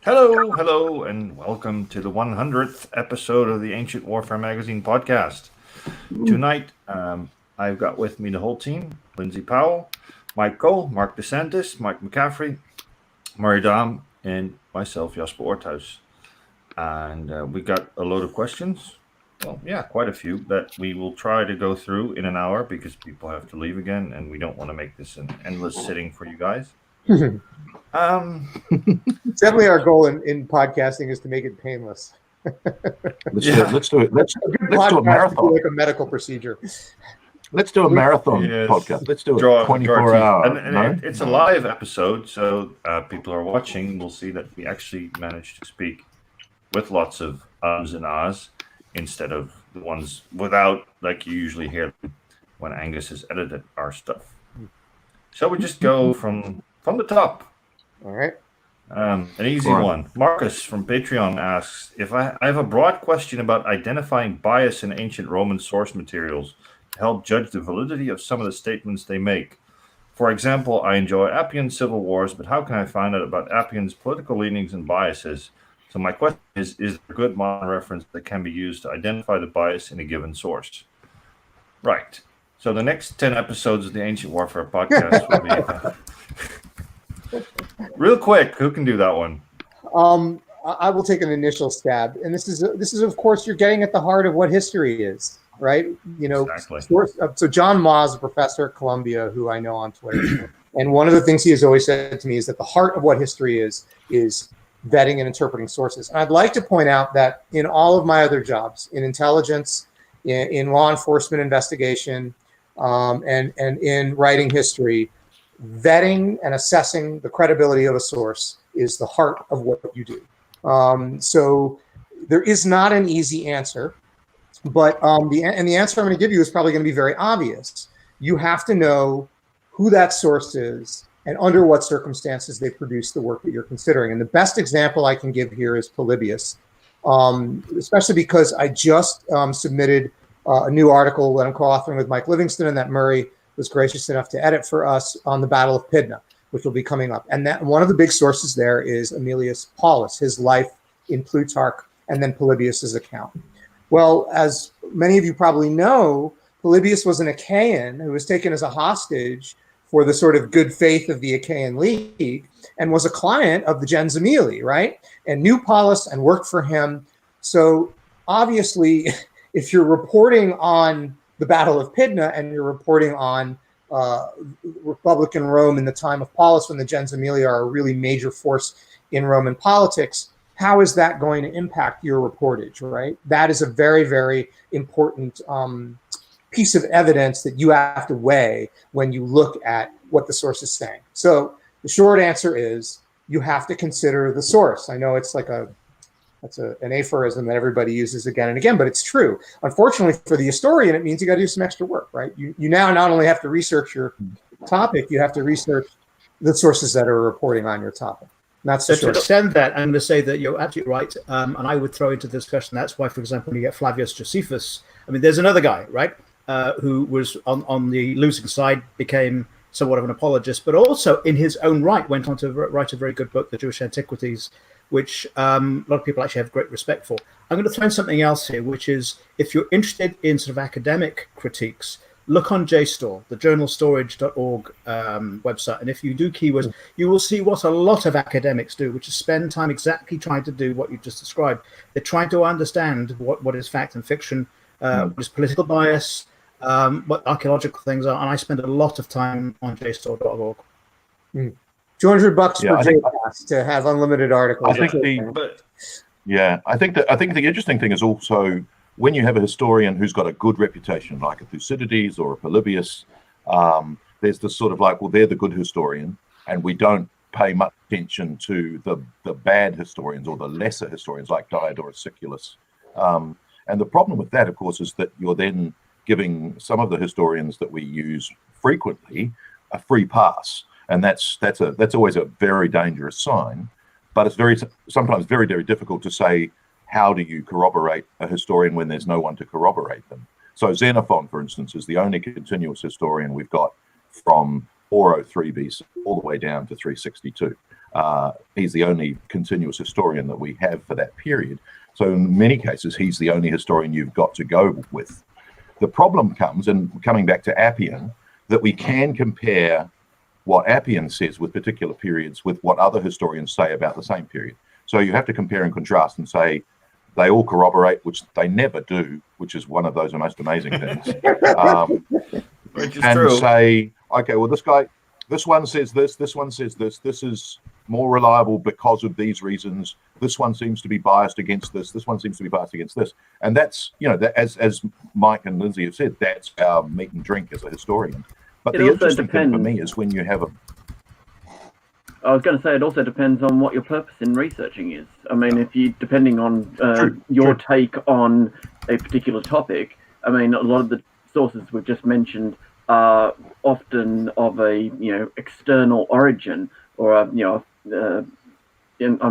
Hello, and welcome to the 100th episode of the Ancient Warfare Magazine podcast. Tonight, I've got with me the whole team: Lindsay Powell, Myke Cole, Mark DeSantis, Mike McCaffery, Murray Dam, and myself, Jasper Orthuis. And we got a load of questions. Well, yeah, quite a few that we will try to go through in an hour because people have to leave again, and we don't want to make this an endless sitting for you guys. Definitely our goal in podcasting is to make it painless. Let's do it. Let's do a marathon. Like a medical procedure. Let's do a marathon podcast. Let's do a 24-hour. It's a live episode, so people who are watching will see that we actually managed to speak with lots of ums and ahs instead of the ones without, like you usually hear when Angus has edited our stuff. So we just go from the top. All right. An easy one. Marcus from Patreon asks, if I have a broad question about identifying bias in ancient Roman source materials to help judge the validity of some of the statements they make. For example, I enjoy Appian's civil wars, but how can I find out about Appian's political leanings and biases? So my question is there a good modern reference that can be used to identify the bias in a given source? Right. So the next 10 episodes of the Ancient Warfare podcast will be... Real quick, who can do that one? I will take an initial stab, and this is of course you're getting at the heart of what history is, right? You know, exactly. So John Ma's a professor at Columbia who I know on Twitter, and one of the things he has always said to me is that the heart of what history is vetting and interpreting sources. And I'd like to point out that in all of my other jobs, in intelligence, in law enforcement investigation, and in writing history, vetting and assessing the credibility of a source is the heart of what you do. So there is not an easy answer, but the answer I'm going to give you is probably going to be very obvious. You have to know who that source is and under what circumstances they produce the work that you're considering. And the best example I can give here is Polybius, especially because I just submitted a new article that I'm co-authoring with Mike Livingston and that Murray was gracious enough to edit for us on the Battle of Pydna, which will be coming up. And that one of the big sources there is Aemilius Paulus, his life in Plutarch, and then Polybius's account. Well, as many of you probably know, Polybius was an Achaean who was taken as a hostage for the sort of good faith of the Achaean League and was a client of the gens Aemili, right? And knew Paulus and worked for him. So obviously, if you're reporting on the Battle of Pydna and you're reporting on Republican Rome in the time of Paulus when the gens Aemili are a really major force in Roman politics, how is that going to impact your reportage, right? That is a very, very important piece of evidence that you have to weigh when you look at what the source is saying. So the short answer is you have to consider the source. I know it's like an aphorism that everybody uses again and again, but it's true. Unfortunately for the historian, it means you got to do some extra work, right? You now not only have to research your topic, you have to research the sources that are reporting on your topic. And that's so to extend that, I'm going to say that you're absolutely right, and I would throw into this discussion. That's why, for example, when you get Flavius Josephus, I mean, there's another guy, right, who was on the losing side, became somewhat of an apologist, but also in his own right went on to write a very good book, The Jewish Antiquities, which a lot of people actually have great respect for. I'm going to throw in something else here, which is if you're interested in sort of academic critiques, look on JSTOR, the journalstorage.org website. And if you do keywords, you will see what a lot of academics do, which is spend time exactly trying to do what you just described. They're trying to understand what is fact and fiction, what is political bias, what archaeological things are. And I spend a lot of time on JSTOR.org. $200 per JPass to have unlimited articles. I think the interesting thing is also when you have a historian who's got a good reputation, like a Thucydides or a Polybius, there's this sort of like, well, they're the good historian, and we don't pay much attention to the bad historians or the lesser historians like Diodorus Siculus. And the problem with that, of course, is that you're then giving some of the historians that we use frequently a free pass. And that's always a very dangerous sign, but it's sometimes very, very difficult to say, how do you corroborate a historian when there's no one to corroborate them? So Xenophon, for instance, is the only continuous historian we've got from 403 BC all the way down to 362. He's the only continuous historian that we have for that period. So in many cases, he's the only historian you've got to go with. The problem comes, and coming back to Appian, that we can compare what Appian says with particular periods with what other historians say about the same period. So you have to compare and contrast and say they all corroborate, which they never do, which is one of those most amazing things. Which is and true. say, okay, well, this one says this one says this is more reliable because of these reasons. This one seems to be biased against this one seems to be biased against this. And that's, that, as Myke and Lindsay have said, that's our meat and drink as a historian. But the interesting thing for me is when you have I was going to say it also depends on what your purpose in researching is. I mean, if you, depending on your take on a particular topic, I mean, a lot of the sources we've just mentioned are often of a external origin, or I'm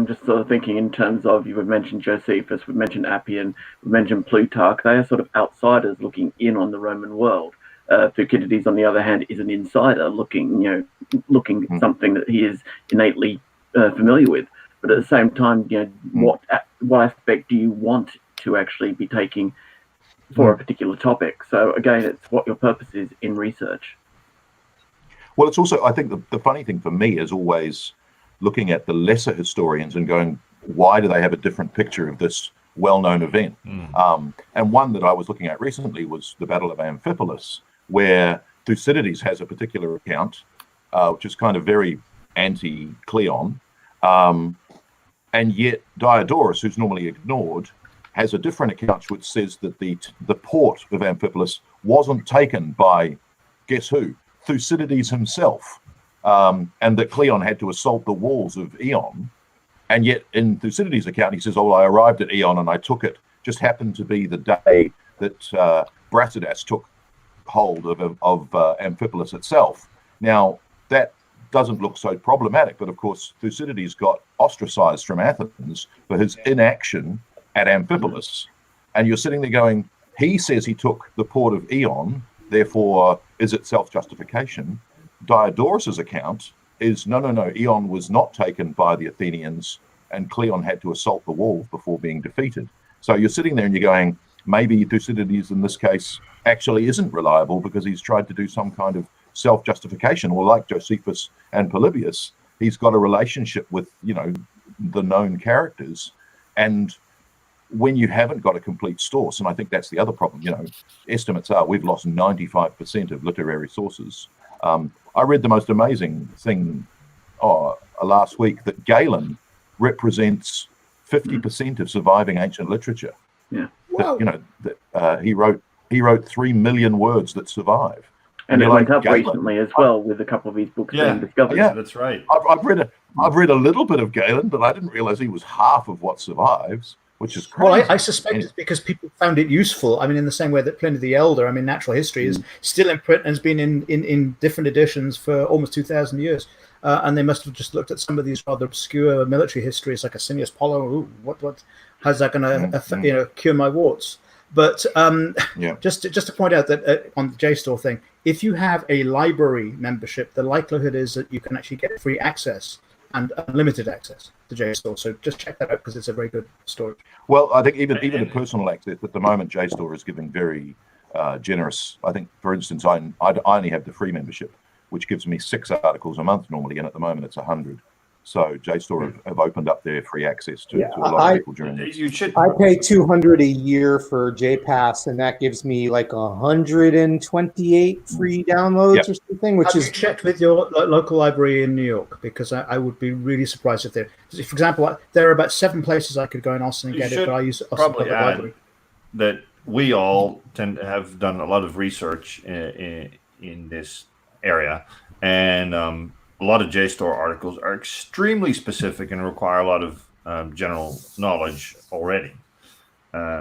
just sort of thinking in terms of, you've mentioned Josephus, we've mentioned Appian, we've mentioned Plutarch. They are sort of outsiders looking in on the Roman world. Thucydides, on the other hand, is an insider looking at something that he is innately familiar with. But at the same time, what aspect do you want to actually be taking for a particular topic? So again, it's what your purpose is in research. Well, it's also, I think the funny thing for me is always looking at the lesser historians and going, why do they have a different picture of this well-known event? And one that I was looking at recently was the Battle of Amphipolis, where Thucydides has a particular account, which is kind of very anti-Cleon, and yet Diodorus, who's normally ignored, has a different account which says that the port of Amphipolis wasn't taken by, guess who? Thucydides himself, and that Cleon had to assault the walls of Eion. And yet in Thucydides' account, he says, oh, I arrived at Eion and I took it. Just happened to be the day that Brasidas took hold of Amphipolis itself. Now, that doesn't look so problematic, but of course, Thucydides got ostracized from Athens for his inaction at Amphipolis. And you're sitting there going, he says he took the port of Eion, therefore, is it self-justification? Diodorus's account is, no, Eion was not taken by the Athenians, and Cleon had to assault the walls before being defeated. So you're sitting there and you're going, maybe Thucydides in this case actually isn't reliable because he's tried to do some kind of self-justification, or like Josephus and Polybius, he's got a relationship with, the known characters. And when you haven't got a complete source, and I think that's the other problem, estimates are we've lost 95% of literary sources. I read the most amazing thing last week, that Galen represents 50% of surviving ancient literature. Yeah. Wow. He wrote 3 million words that survive. And it went up recently as well, with a couple of his books being discovered. Yeah, that's right. I've read a little bit of Galen, but I didn't realize he was half of what survives, which is crazy. Well, I suspect it's because people found it useful. I mean, in the same way that Pliny the Elder, natural history is still in print and has been in different editions for almost 2,000 years. And they must have just looked at some of these rather obscure military histories, like Asinius Polo. Ooh, how's that going to cure my warts? But just to point out that on the JSTOR thing, if you have a library membership, the likelihood is that you can actually get free access and unlimited access to JSTOR. So just check that out, because it's a very good storage. Well, I think even the personal access at the moment, JSTOR is giving very generous. I think, for instance, I only have the free membership, which gives me 6 articles a month normally, and at the moment it's 100. So JSTOR have opened up their free access to a lot of people during this. I pay $200 a year for JPass, and that gives me like 128 free downloads or something. Which Have you checked with your local library in New York? Because I would be really surprised if there. For example, there are about 7 places I could go in Austin and get it, but I use Austin Public Library. That we all tend to have done a lot of research in this area, and a lot of JSTOR articles are extremely specific and require a lot of general knowledge already.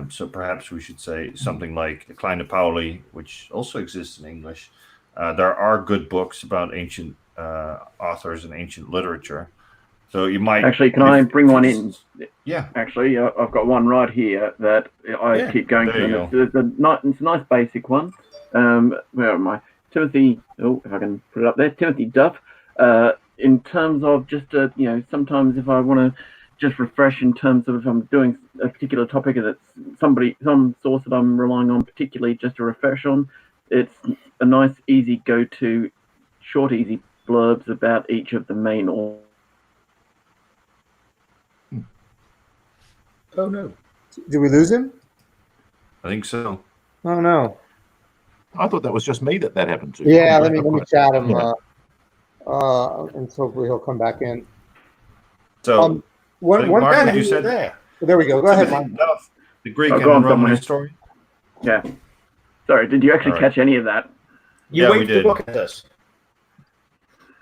So perhaps we should say something like Kleine Pauli, which also exists in English. There are good books about ancient authors and ancient literature. So you might actually. Can I bring one in? Yeah. Actually, I've got one right here that I keep going to. It's a nice basic one. Where am I? Timothy. Oh, if I can put it up there. Timothy Duff. in terms of just sometimes if I want to just refresh in terms of if I'm doing a particular topic that's some source that I'm relying on particularly just to refresh on, it's a nice easy go-to short easy blurbs about each of the main Oh no. Did we lose him? I think so. Oh no. I thought that was just me that happened to. Yeah, let me chat him, Yeah. and hopefully he'll come back in. So, One Mark, thing you said there. There we go. Go ahead, Mike. The Greek and go on, Roman someone. historian. Yeah. Sorry, did you actually catch any of that? You Yeah, wait we to did. look at us.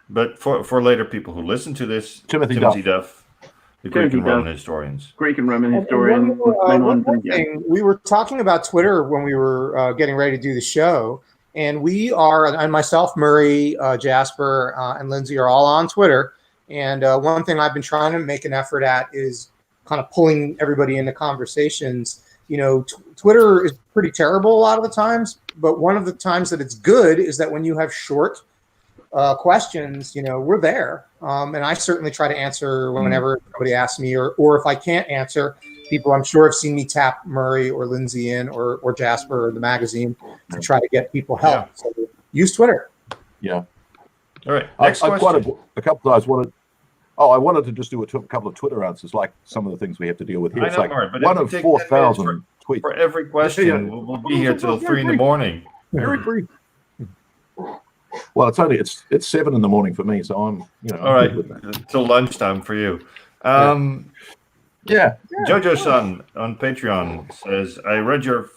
But for later people who listen to this, Timothy Duff, the Greek Timothy and Roman Duff. historians. Greek and Roman And historian. one more thing, we were talking about Twitter when we were getting ready to do the show, and we are, and myself, Murray, Jasper, and Lindsay are all on Twitter. And one thing I've been trying to make an effort at is kind of pulling everybody into conversations. You know, Twitter is pretty terrible a lot of the times, but one of the times that it's good is that when you have short questions, you know, we're there. And I certainly try to answer whenever somebody asks me, or if I can't answer, people I'm sure have seen me tap Murray or Lindsay in or Jasper or the magazine to try to get people help. Yeah. So use Twitter. Yeah. All right. Next I question. quite a couple of times I wanted to just do a couple of Twitter answers, like some of the things we have to deal with here. I It's know, like Mark, but one if of we take 4,000 tweets. For every question, Yeah. we'll be here till 3 in the morning. Very brief. Well, it's 7 in the morning for me, so I'm All right, good with that. till lunchtime for you. Yeah. Jojo-san on Patreon says, "I read your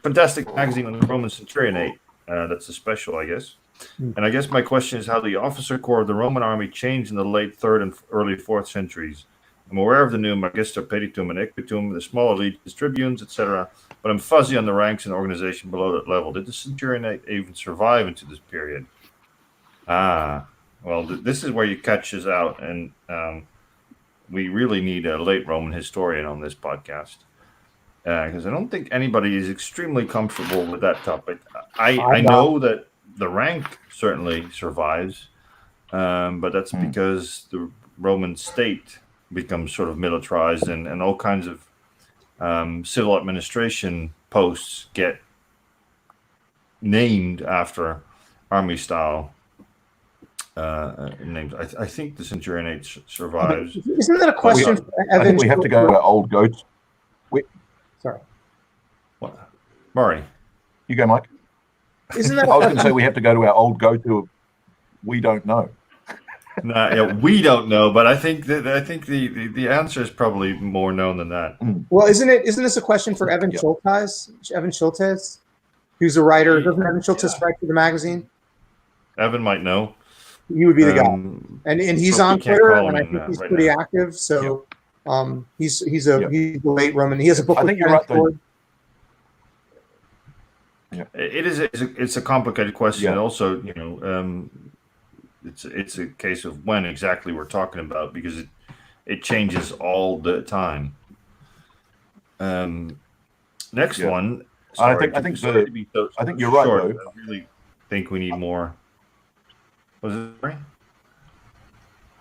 fantastic magazine on the Roman Centurionate. That's a special, I guess. And I guess my question is how the officer corps of the Roman army changed in the late 3rd and early 4th centuries. I'm aware of the new magister petitum and equitum, the small legions, tribunes, etc., but I'm fuzzy on the ranks and organization below that level. Did the Centurionate even survive into this period?" Well, this is where you catch us out, and we really need a late Roman historian on this podcast, because I don't think anybody is extremely comfortable with that topic. I know that the rank certainly survives, but that's because the Roman state becomes sort of militarized, and all kinds of civil administration posts get named after army style names. I think the Centurionate survives. Isn't that a question for Evan? I think we have to go to our old goats. Sorry. What? Murray. You go, Mike. Isn't that I was going to say we have to go to our old go-to. We don't know. We don't know, but I think the answer is probably more known than that. Well, isn't this a question for Evan Schultes? Evan Schultes, who's a writer. Doesn't Evan Schultes write for the magazine? Evan might know. He would be the guy, and he's on Twitter, and I think he's right pretty now. active. So, he's a late Roman. He has a book. I think you're right, though. Yeah. It's a complicated question. Yeah. Also, it's a case of when exactly we're talking about, because it changes all the time. Next one. Sorry, I think you're you're right, though. I really think we need more. Was it right?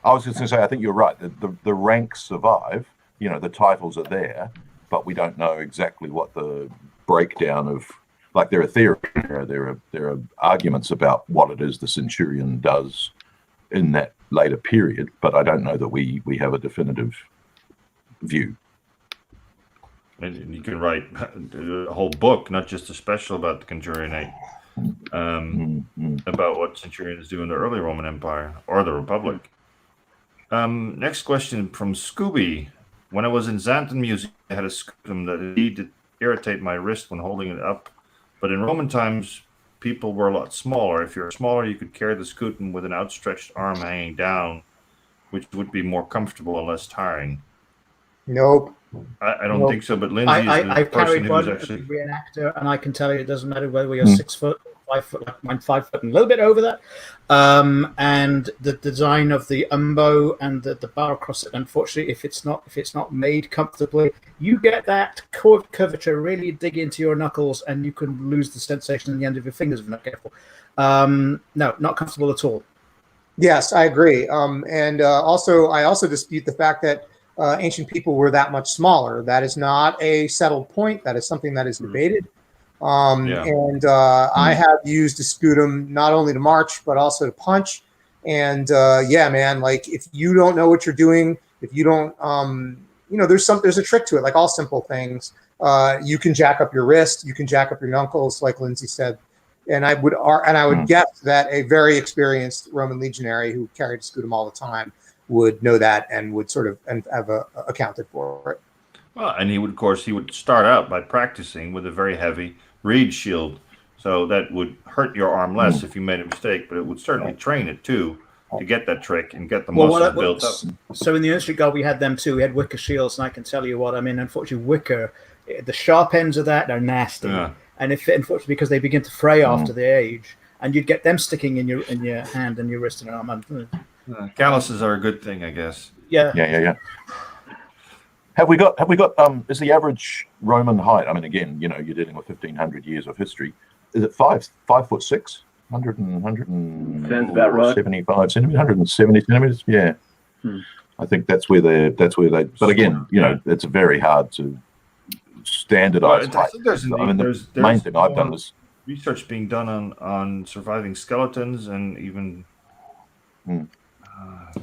I was just going to say, I think you're right. The ranks survive. The titles are there, but we don't know exactly what the breakdown of. Like there are theories, there are arguments about what it is the centurion does in that later period, but I don't know that we have a definitive view. And you can write a whole book, not just a special about the Centurionate, about what centurions do in the early Roman Empire or the Republic. Next question from Scooby. When I was in Xanthon Museum, I had a scutum that indeed did irritate my wrist when holding it up. But in Roman times, people were a lot smaller. If you're smaller, you could carry the scutum with an outstretched arm hanging down, which would be more comfortable and less tiring. Nope. I don't think so, but Lindsay is the I've person carried who's one actually... as a reenactor, and I can tell you it doesn't matter whether you're 6 foot, 5 foot, like mine 5 foot and a little bit over that. And the design of the umbo and the bar across it, unfortunately, if it's not made comfortably, you get that curvature really dig into your knuckles, and you can lose the sensation in the end of your fingers if you're not careful. No, not comfortable at all. Yes, I agree. I also dispute the fact that ancient people were that much smaller. That is not a settled point. That is something that is debated. I have used a scutum not only to march, but also to punch. And yeah, man, like if you don't know what you're doing, if you don't, there's a trick to it, like all simple things. You can jack up your wrist, you can jack up your knuckles, like Lindsay said. And I would guess that a very experienced Roman legionary who carried a scutum all the time would know that and would sort of and have accounted for it. Well, and he would start out by practicing with a very heavy reed shield, so that would hurt your arm less if you made a mistake, but it would certainly train it too to get that trick and get the muscles built up. So in the Untitled Guard, we had them too. We had wicker shields, and I can tell you what, I mean, unfortunately, wicker, the sharp ends of that are nasty. Yeah. And unfortunately, because they begin to fray after the age, and you'd get them sticking in your hand and your wrist and arm. Calluses are a good thing, I guess. Yeah. Have we got? Is the average Roman height? I mean, again, you're dealing with 1,500 years of history. Is it 5'6", 100 Sounds about right. 75 centimeters, 170 centimeters? Yeah. I think that's where they. But again, it's very hard to standardize height. The main thing I've done is research being done on surviving skeletons, and even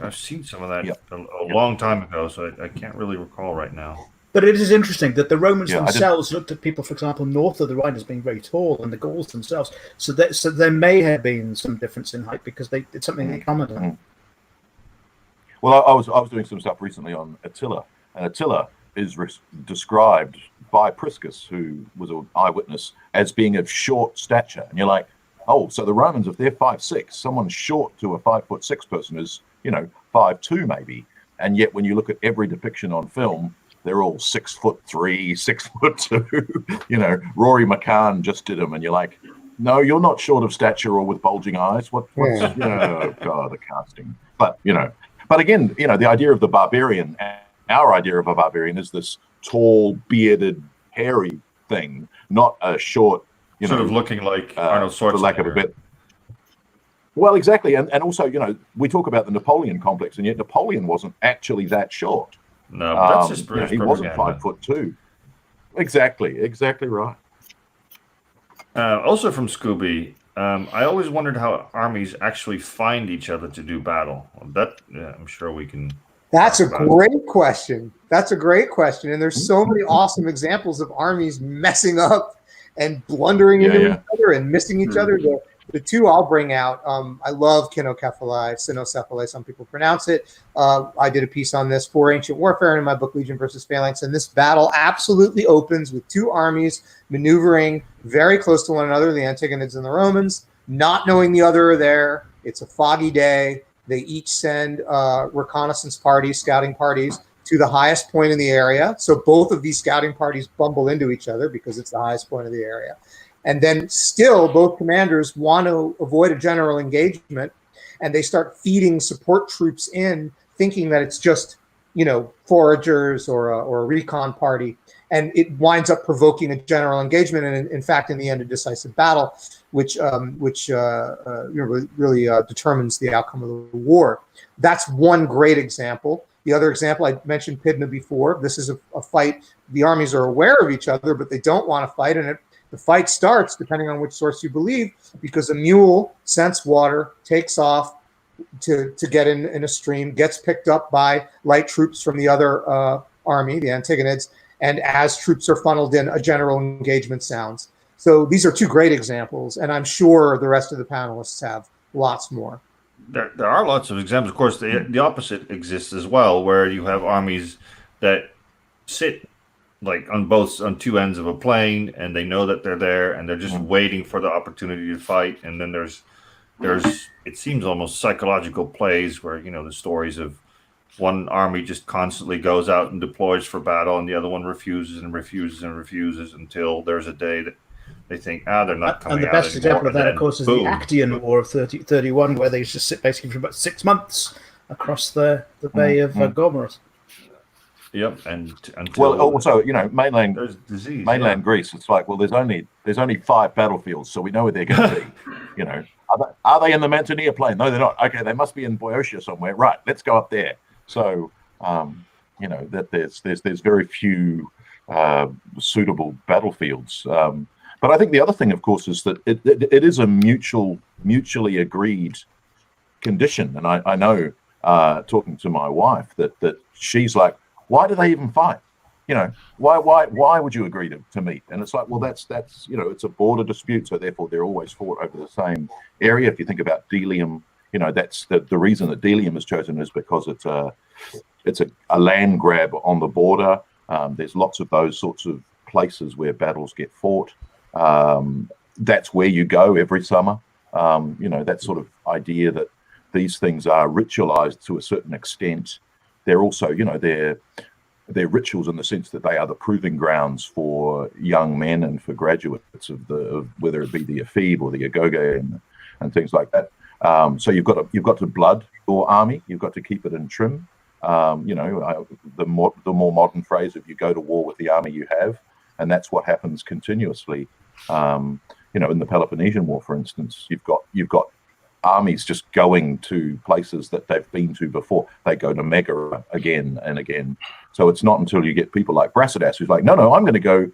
I've seen some of that a long time ago, so I can't really recall right now. But it is interesting that the Romans themselves looked at people, for example, north of the Rhine as being very tall, and the Gauls themselves. So there may have been some difference in height because it's something they commented on. Well, I was doing some stuff recently on Attila, and Attila is described by Priscus, who was an eyewitness, as being of short stature. And you're like, oh, so the Romans, if they're 5'6", someone short to a 5'6" person is, 5'2" maybe. And yet when you look at every depiction on film, they're all 6'3", 6'2". Rory McCann just did them, and you're like, no, you're not short of stature or with bulging eyes. What's oh God, the casting. But again, the idea of the barbarian, our idea of a barbarian is this tall, bearded, hairy thing, not a short, sort of looking like Arnold Schwarzenegger. For lack of a bit. Well, exactly, and also, we talk about the Napoleon complex, and yet Napoleon wasn't actually that short. No, that's just British he wasn't 5'2". Exactly right. Also from Scooby, I always wondered how armies actually find each other to do battle. I'm sure we can. That's a great question. And there's so many awesome examples of armies messing up and blundering into each other and missing each other. The two I'll bring out, I love cynocephalae, some people pronounce it. I did a piece on this for Ancient Warfare in my book, Legion versus Phalanx, and this battle absolutely opens with two armies maneuvering very close to one another, the Antagonids and the Romans, not knowing the other are there. It's a foggy day. They each send reconnaissance parties, scouting parties, to the highest point in the area. So both of these scouting parties bumble into each other because it's the highest point of the area. And then still both commanders want to avoid a general engagement, and they start feeding support troops in, thinking that it's just, foragers or a recon party. And it winds up provoking a general engagement, and in fact, in the end, a decisive battle, which really determines the outcome of the war. That's one great example. The other example, I mentioned Pydna before. This is a fight. The armies are aware of each other, but they don't want to fight, and the fight starts, depending on which source you believe, because a mule scents water, takes off to get in a stream, gets picked up by light troops from the other army, the Antagonids, and as troops are funneled in, a general engagement sounds. So these are two great examples, and I'm sure the rest of the panelists have lots more. There are lots of examples. Of course, the opposite exists as well, where you have armies that sit like on two ends of a plane, and they know that they're there, and they're just waiting for the opportunity to fight. And then there's it seems almost psychological plays where the stories of one army just constantly goes out and deploys for battle, and the other one refuses until there's a day that they think, they're not coming out. And the best example of that, of course, is the Actian War of 31, where they just sit basically for about 6 months across the Bay of Gormorous. Yep, and until Well, also, mainland there's disease. mainland Greece, it's like, well, there's only 5 battlefields, so we know where they're going to be. Are they in the Mantinea Plain? No, they're not. Okay, they must be in Boeotia somewhere. Right, let's go up there. So, that there's very few suitable battlefields. But I think the other thing, of course, is that it is a mutually agreed condition, and I know, talking to my wife, that she's like, why do they even fight? Why would you agree to meet? And it's like, well, that's it's a border dispute, so therefore they're always fought over the same area. If you think about Delium, that's the reason that Delium is chosen is because it's a land grab on the border. There's lots of those sorts of places where battles get fought. That's where you go every summer. That sort of idea that these things are ritualized to a certain extent. They're also, they're rituals in the sense that they are the proving grounds for young men and for graduates of whether it be the ephebe or the agoge and things like that. So you've got to blood your army. You've got to keep it in trim. The more modern phrase of you go to war with the army you have, and that's what happens continuously. In the Peloponnesian War, for instance, you've got armies just going to places that they've been to before. They go to Megara again and again. So it's not until you get people like Brasidas who's like, no, I'm going to go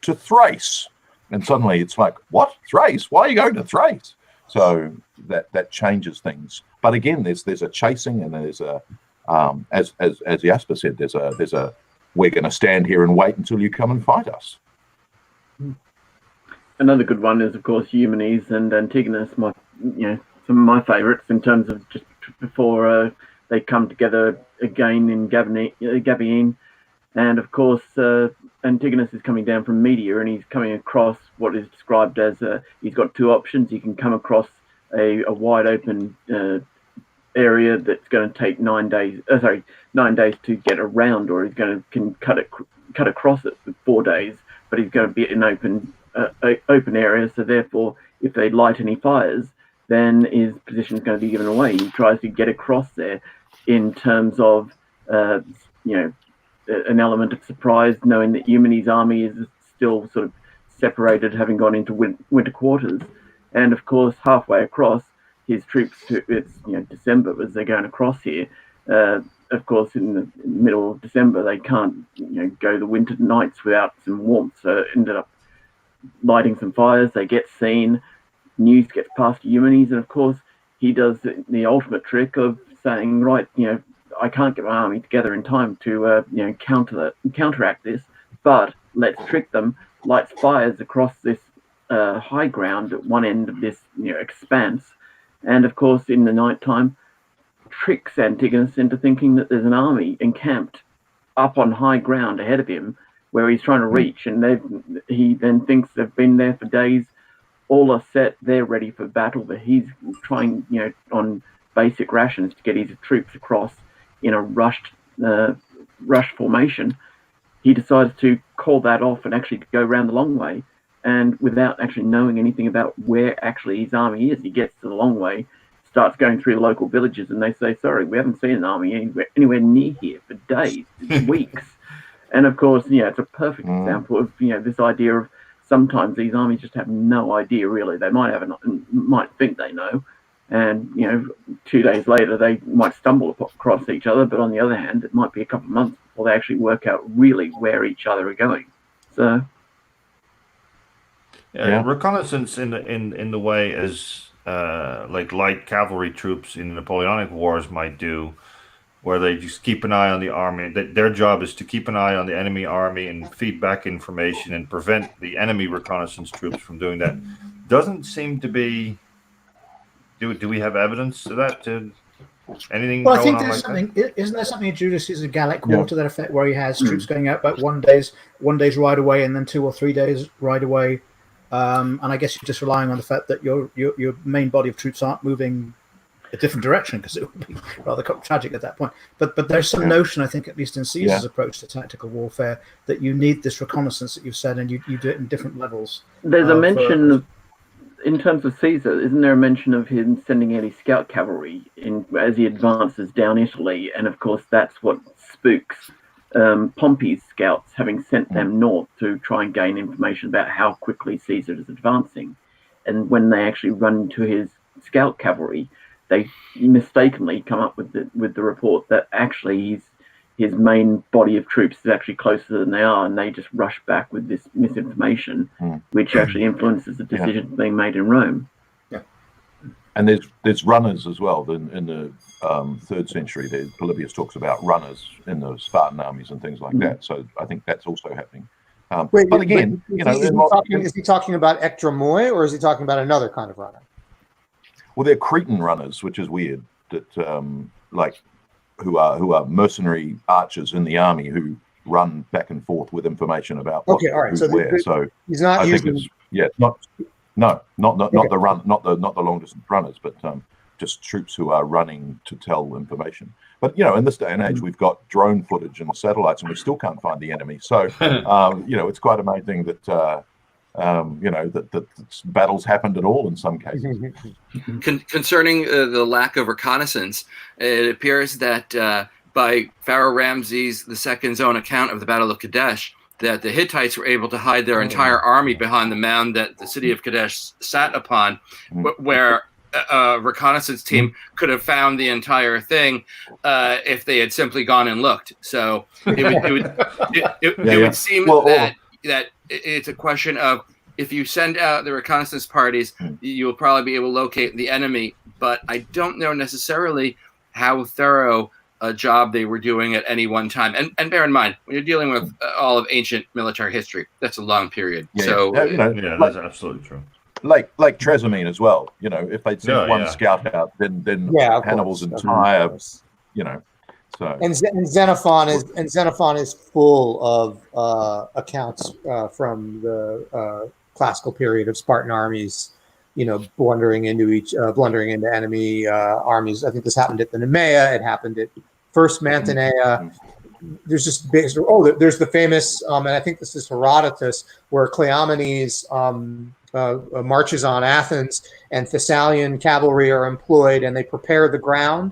to Thrace, and suddenly it's like, what, Thrace? Why are you going to Thrace? So that changes things. But again, there's a chasing, and there's a as Jasper said, there's a we're going to stand here and wait until you come and fight us. Another good one is, of course, Eumenes and Antigonus. Some of my favourites in terms of just before they come together again in Gabiene. And of course, Antigonus is coming down from Media, and he's coming across what is described as he's got 2 options. He can come across a wide open area that's going to take 9 days. 9 days to get around, or he's can cut across it with 4 days. But he's going to be in open area. So therefore, if they light any fires, then his position is going to be given away. He tries to get across there in terms of an element of surprise, knowing that Eumenes' army is still sort of separated, having gone into winter quarters. And of course, halfway across, his troops, it's December as they're going across here. Of course, in the middle of December, they can't go the winter nights without some warmth. So ended up lighting some fires. They get seen. News gets past to Eumenes, and of course, he does the ultimate trick of saying, right, I can't get my army together in time to counteract this, but let's trick them. Lights fires across this high ground at one end of this expanse, and of course, in the night time, tricks Antigonus into thinking that there's an army encamped up on high ground ahead of him, where he's trying to reach, and he then thinks they've been there for days. All are set, they're ready for battle, but he's trying, on basic rations to get his troops across in a rushed formation. He decides to call that off and actually go around the long way, and without actually knowing anything about where actually his army is, he gets to the long way, starts going through the local villages, and they say, sorry, we haven't seen an army anywhere near here for days, weeks. And of course, it's a perfect example of this idea of sometimes these armies just have no idea, really. They might might think they know, and 2 days later they might stumble across each other. But on the other hand, it might be a couple of months before they actually work out really where each other are going. So, reconnaissance in the way as like light cavalry troops in the Napoleonic Wars might do, where they just keep an eye on the army. Their job is to keep an eye on the enemy army and feed back information and prevent the enemy reconnaissance troops from doing that. Doesn't seem to be. Do we have evidence to that? Anything? Well, I think going on there's like something. that? Isn't there something in Julius' Gallic War to that effect, where he has troops going out about 1 day's ride away, and then 2 or 3 days ride away? And I guess you're just relying on the fact that your main body of troops aren't moving a different direction, because it would be rather tragic at that point. But there's some notion, I think, at least in Caesar's approach to tactical warfare, that you need this reconnaissance that you've said, and you do it in different levels. There's a mention of, in terms of Caesar, isn't there a mention of him sending any scout cavalry as he advances down Italy? And of course, that's what spooks Pompey's scouts, having sent them north to try and gain information about how quickly Caesar is advancing. And when they actually run into his scout cavalry, they mistakenly come up with the report that actually his main body of troops is actually closer than they are, and they just rush back with this misinformation, which actually influences the decisions being made in Rome. And there's runners as well. In the 3rd century, Polybius talks about runners in the Spartan armies and things like that. So I think that's also happening. But again, is he talking about ectramoi, or is he talking about another kind of runner? Well, they're Cretan runners, which is weird. That who are mercenary archers in the army who run back and forth with information about what, all right. So he's not I using. think it's, not the run, not the long distance runners, but just troops who are running to tell information. But in this day and age, we've got drone footage and satellites, and we still can't find the enemy. So it's quite amazing that that battles happened at all in some cases. Concerning the lack of reconnaissance, it appears that by Pharaoh Ramses II's own account of the Battle of Kadesh, that the Hittites were able to hide their entire army behind the mound that the city of Kadesh sat upon, where a reconnaissance team could have found the entire thing if they had simply gone and looked. So it would seem that it's a question of, if you send out the reconnaissance parties, you'll probably be able to locate the enemy. But I don't know necessarily how thorough a job they were doing at any one time. And bear in mind, when you're dealing with all of ancient military history, that's a long period. That's absolutely true. Like Trasimene as well. If they'd sent one scout out, then Hannibal's entire, So. And Xenophon is full of accounts from the classical period of Spartan armies, blundering into enemy armies. I think this happened at the Nemea. It happened at First Mantinea. There's just there's the famous, and I think this is Herodotus, where Cleomenes marches on Athens, and Thessalian cavalry are employed, and they prepare the ground.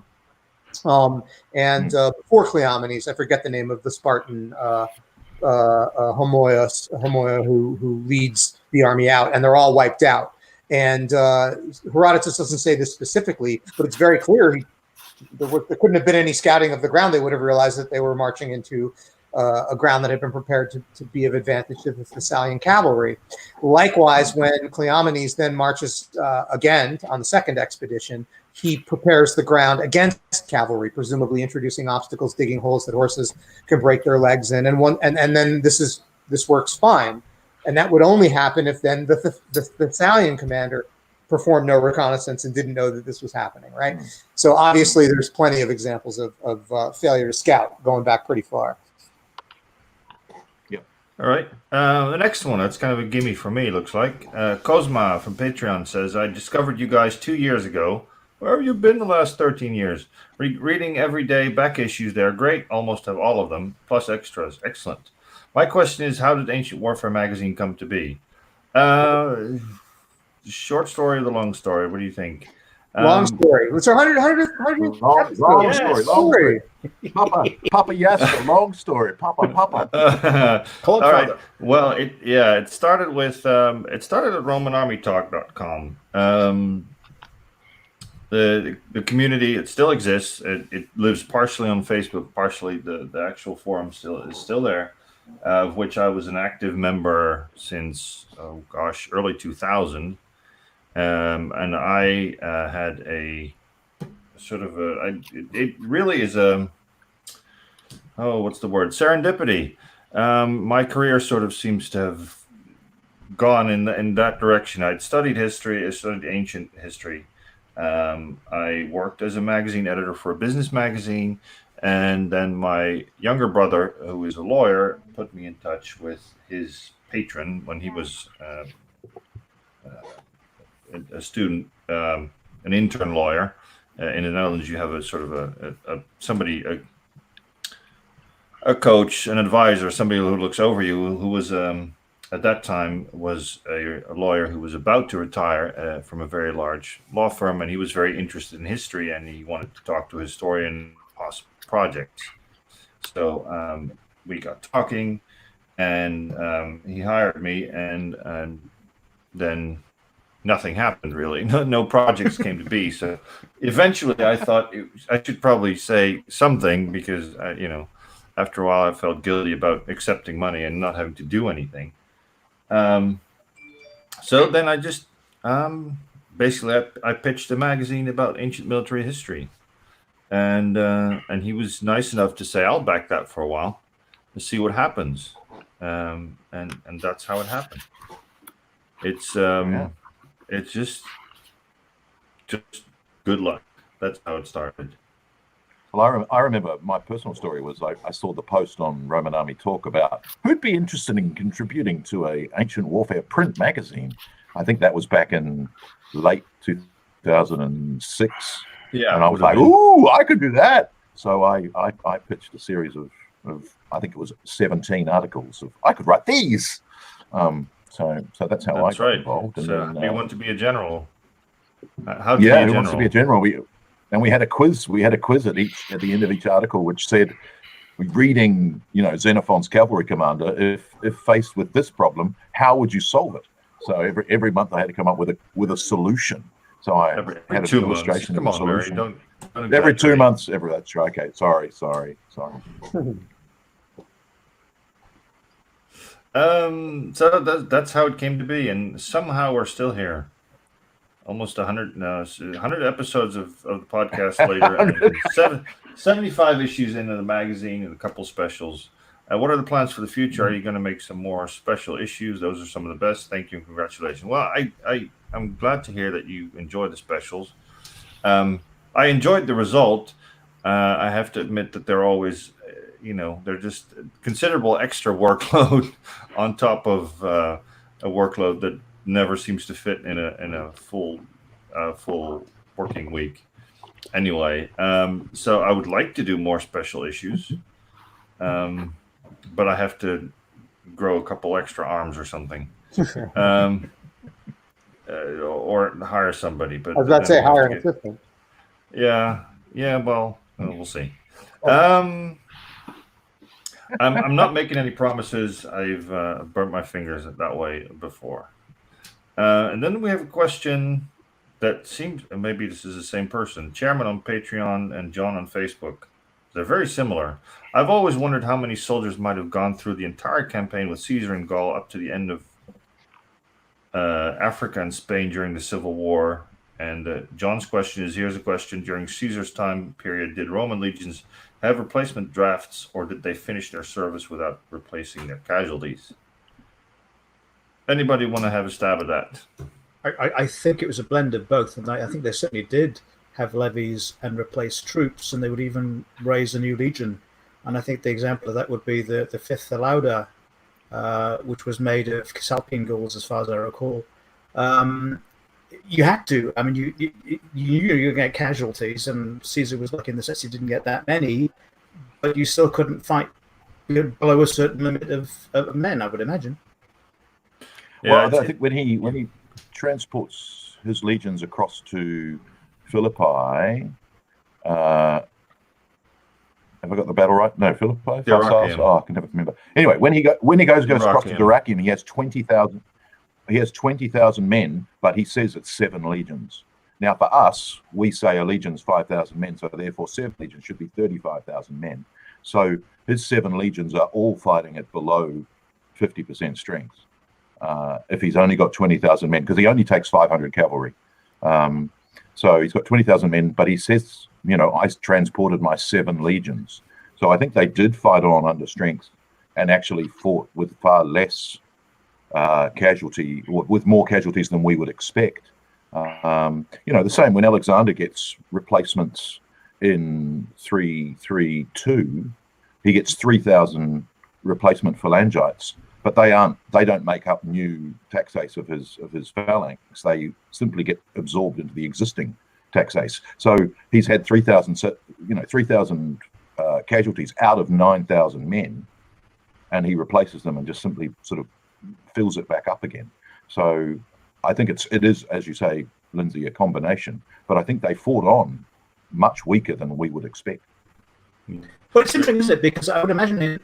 Before Cleomenes, I forget the name of the Spartan Homoia who leads the army out, and they're all wiped out. And Herodotus doesn't say this specifically, but it's very clear there couldn't have been any scouting of the ground. They would have realized that they were marching into a ground that had been prepared to be of advantage to the Thessalian cavalry. Likewise, when Cleomenes then marches again on the second expedition, he prepares the ground against cavalry, presumably introducing obstacles, digging holes that horses can break their legs in, and then this works fine. And that would only happen if then the Thessalian commander performed no reconnaissance and didn't know that this was happening, right? So obviously there's plenty of examples of failure to scout going back pretty far. All right. The next one, that's kind of a gimme for me, looks like. Cosma from Patreon says, I discovered you guys 2 years ago. Where have you been the last 13 years? Reading every day back issues. They're great. Almost have all of them, plus extras. Excellent. My question is, how did Ancient Warfare magazine come to be? Short story or the long story? What do you think? Long story. It's 100 long story. Papa, yes, long story. Papa. All right. Well, it started with at RomanArmyTalk.com. The community, it still exists. It lives partially on Facebook, partially the actual forum is still there, of which I was an active member since early 2000. And I had a sort of it really is what's the word? Serendipity. My career sort of seems to have gone in that direction. I'd studied history. I studied ancient history. I worked as a magazine editor for a business magazine, and then my younger brother, who is a lawyer, put me in touch with his patron when he was a student, an intern lawyer. In the Netherlands, you have a sort of a coach, an advisor, somebody who looks over you, who was at that time was a lawyer who was about to retire from a very large law firm, and he was very interested in history, and he wanted to talk to a historian on possible projects. So we got talking, and he hired me, and then nothing happened really. No projects came to be. So eventually, I thought I should probably say something because after a while, I felt guilty about accepting money and not having to do anything. So then I just basically I pitched a magazine about ancient military history, and he was nice enough to say I'll back that for a while to see what happens, and that's how it happened. It's it's just good luck. That's how it started. Well, I remember my personal story was I saw the post on Roman Army Talk about who'd be interested in contributing to a ancient warfare print magazine. I think that was back in late 2006. Yeah, and I was like, "Ooh, I could do that!" So I pitched a series of I think it was 17 articles of I could write these. So that's how I got involved. And so then, you want to be a general? How who wants to be a general? We had a quiz. We had a quiz at the end of each article, which said, reading, Xenophon's cavalry commander, if faced with this problem, how would you solve it? So every month I had to come up with a solution. So I had an illustration of a solution. Don't every 2 months. That's right. Okay. Sorry. So that's how it came to be, and somehow we're still here. Almost 100 episodes of the podcast later, and 75 issues into the magazine, and a couple specials. What are the plans for the future? Are you going to make some more special issues? Those are some of the best. Thank you and congratulations. Well, I'm glad to hear that you enjoy the specials. I enjoyed the result. I have to admit that they're always, they're just considerable extra workload on top of a workload that never seems to fit in a full working week. Anyway, so I would like to do more special issues, but I have to grow a couple extra arms or something, or hire somebody. But I was about to say hire an assistant. Yeah. Well, we'll see. I'm not making any promises. I've burnt my fingers that way before. And then we have a question that seems, maybe this is the same person, Chairman on Patreon and John on Facebook. They're very similar. I've always wondered how many soldiers might have gone through the entire campaign with Caesar in Gaul up to the end of Africa and Spain during the Civil War. And John's question is, here's a question. During Caesar's time period, did Roman legions have replacement drafts, or did they finish their service without replacing their casualties? Anybody want to have a stab at that? I think it was a blend of both, and I think they certainly did have levies and replace troops, and they would even raise a new legion. And I think the example of that would be the 5th Alauda, which was made of Cisalpine Gauls, as far as I recall. You had to. I mean, you knew you were going to get casualties, and Caesar was lucky in the sense he didn't get that many, but you still couldn't fight below a certain limit of men, I would imagine. Yeah, well, I think when he transports his legions across to Philippi, have I got the battle right? No, Philippi. I can never remember. Anyway, when he goes across to Dyrrhachium, he has 20,000. He has 20,000 men, but he says it's 7 legions. Now, for us, we say a legion's 5,000 men, so therefore 7 legions should be 35,000 men. So his 7 legions are all fighting at below 50% strength. If he's only got 20,000 men, because he only takes 500 cavalry. So he's got 20,000 men, but he says, I transported my 7 legions. So I think they did fight on under strength and actually fought with far less casualty, or with more casualties than we would expect. The same when Alexander gets replacements in 332, he gets 3,000 replacement phalangites. But they don't make up new taxace of his phalanx. They simply get absorbed into the existing taxace. So he's had 3,000 casualties out of 9,000 men, and he replaces them and just simply sort of fills it back up again. So I think it is, as you say, Lindsay, a combination. But I think they fought on much weaker than we would expect. Well, it's interesting, isn't it? Because I would imagine,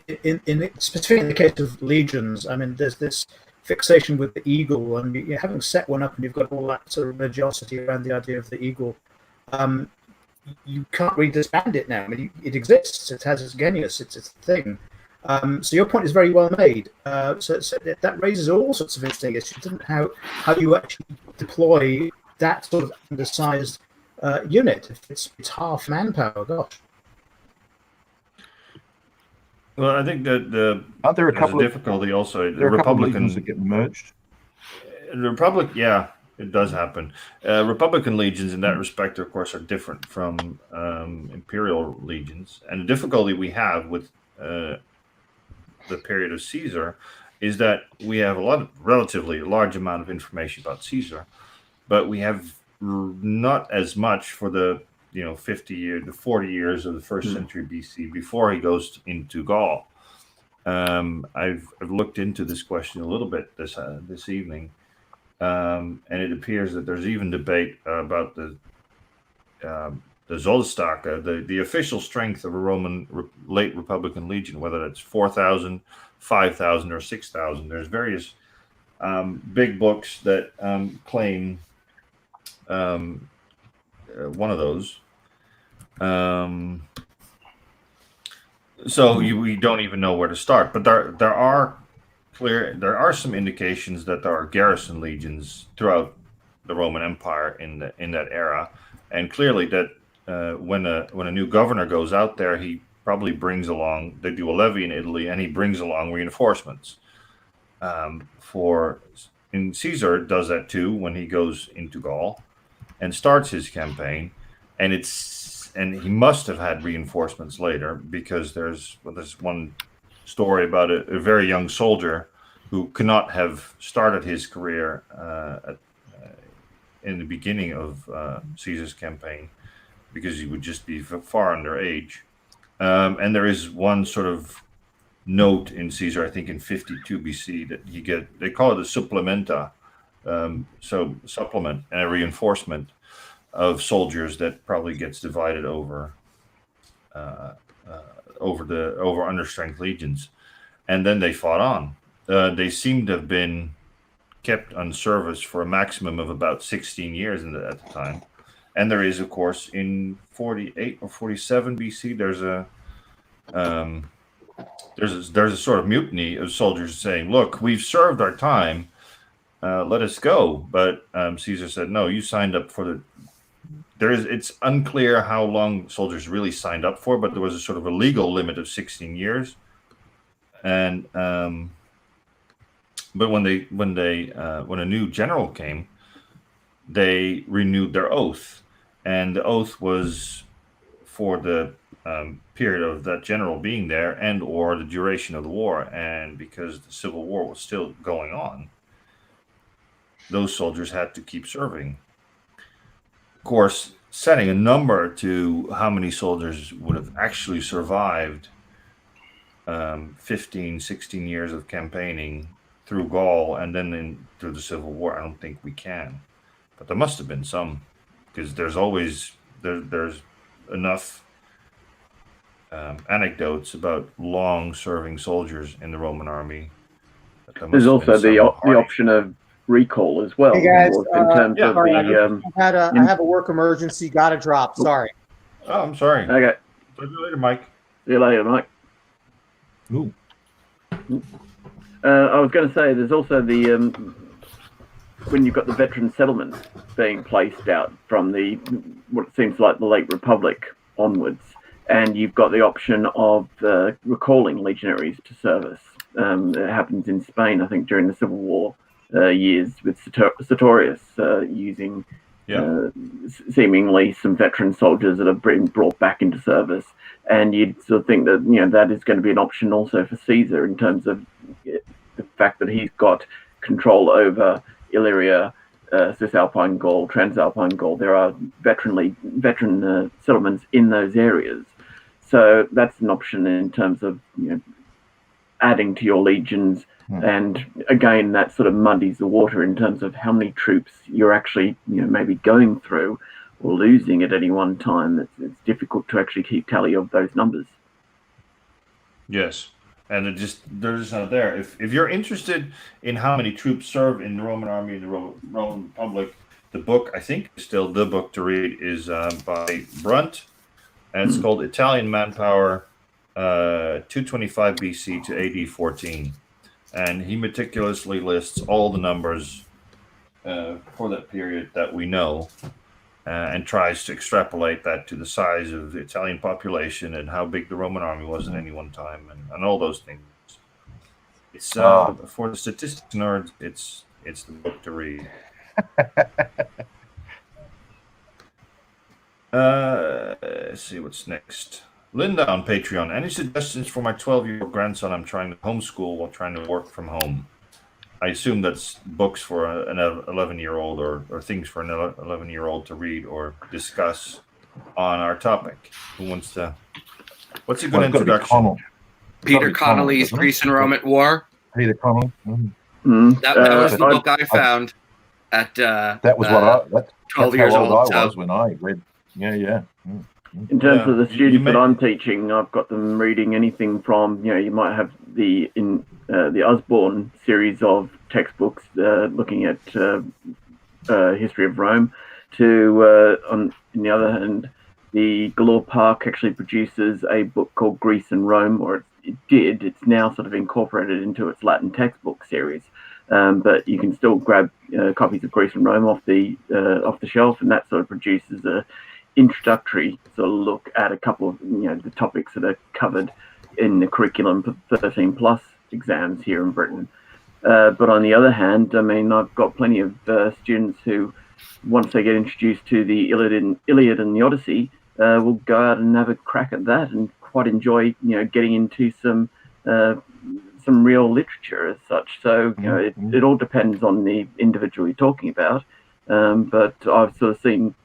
specifically in the case of legions, I mean, there's this fixation with the eagle, and you're having set one up, and you've got all that sort of religiosity around the idea of the eagle. You can't really disband it now. I mean, it exists. It has its genius. It's a thing. So your point is very well made. So that raises all sorts of interesting issues, doesn't it? How you actually deploy that sort of undersized unit if it's half manpower. Gosh. Well, I think that Aren't there a couple of difficulty also. there are a couple of legions that get merged? The Republic, yeah, it does happen. Republican legions, in that respect, of course, are different from Imperial legions. And the difficulty we have with the period of Caesar is that we have relatively large amount of information about Caesar, but we have not as much for the 40 years of the first century BC before he goes into Gaul. I've looked into this question a little bit this evening, and it appears that there's even debate about the Zollstöcke, the official strength of a Roman late Republican legion, whether that's 4,000, 5,000, or 6,000. There's various big books that claim one of those. So we don't even know where to start. But there are some indications that there are garrison legions throughout the Roman Empire in that era, and clearly that when a new governor goes out there, he probably brings along. They do a levy in Italy, and he brings along reinforcements. And Caesar does that too when he goes into Gaul and starts his campaign, and he must have had reinforcements later, because there's one story about a very young soldier who could not have started his career in the beginning of Caesar's campaign because he would just be far underage. And there is one sort of note in Caesar, I think in 52 BC, that they call it a supplementa, so supplement and a reinforcement of soldiers that probably gets divided over understrength legions, and then they fought on. They seem to have been kept on service for a maximum of about 16 years at the time. And there is, of course, in 48 or 47 BC, there's a sort of mutiny of soldiers saying, "Look, we've served our time. Let us go." But Caesar said, "No, you signed up for the." It's unclear how long soldiers really signed up for, but there was a sort of a legal limit of 16 years. And but when a new general came, they renewed their oath, and the oath was for the period of that general being there and or the duration of the war. And because the Civil War was still going on, those soldiers had to keep serving. Of course, setting a number to how many soldiers would have actually survived 15, 16 years of campaigning through Gaul and then through the Civil War, I don't think we can. But there must have been some, because there's always there's enough anecdotes about long-serving soldiers in the Roman army. There's also the option of recall as well. Hey guys, in terms of I have a work emergency. Got to drop. Sorry. Oh, I'm sorry. Okay. Talk to you later, Mike. See you later, Mike. Ooh. I was going to say, there's also the when you've got the veteran settlements being placed out from what seems like the late Republic onwards, and you've got the option of recalling legionaries to service. It happens in Spain, I think, during the Civil War years with Sertorius using seemingly some veteran soldiers that have been brought back into service. And you'd sort of think that that is going to be an option also for Caesar in terms of the fact that he's got control over Illyria, Cisalpine Gaul, Transalpine Gaul. There are veteran settlements in those areas, so that's an option in terms of adding to your legions. And again, that sort of muddies the water in terms of how many troops you're actually maybe going through losing at any one time. It's difficult to actually keep tally of those numbers. Yes, and they're just not there. If you're interested in how many troops serve in the Roman army in the Roman Republic, the book, I think, is still the book to read, is by Brunt, and it's called Italian Manpower, 225 BC to AD 14, and he meticulously lists all the numbers for that period that we know. And tries to extrapolate that to the size of the Italian population and how big the Roman army was at any one time, and all those things. It's for the statistics nerds. It's the book to read. Let's see what's next. Linda on Patreon. Any suggestions for my 12-year-old grandson? I'm trying to homeschool while trying to work from home. I assume that's books for an 11-year-old or things for an 11-year-old to read or discuss on our topic. Who wants to? What's a good introduction? Peter Connolly's Greece and Rome at War. Peter Connolly. That was the book I found at that was what 12 years old. I was when I read. Yeah. In terms of the students that I'm teaching, I've got them reading anything from, you might have the Usborne series of textbooks looking at history of Rome, to on the other hand, the Galore Park actually produces a book called Greece and Rome, or it did. It's now sort of incorporated into its Latin textbook series, but you can still grab copies of Greece and Rome off the shelf, and that sort of produces a introductory sort of look at a couple of the topics that are covered in the curriculum for 13 plus exams here in Britain. But on the other hand, I mean, I've got plenty of students who, once they get introduced to the Iliad and the Odyssey, will go out and have a crack at that and quite enjoy getting into some real literature as such. So it all depends on the individual you're talking about. But I've sort of seen,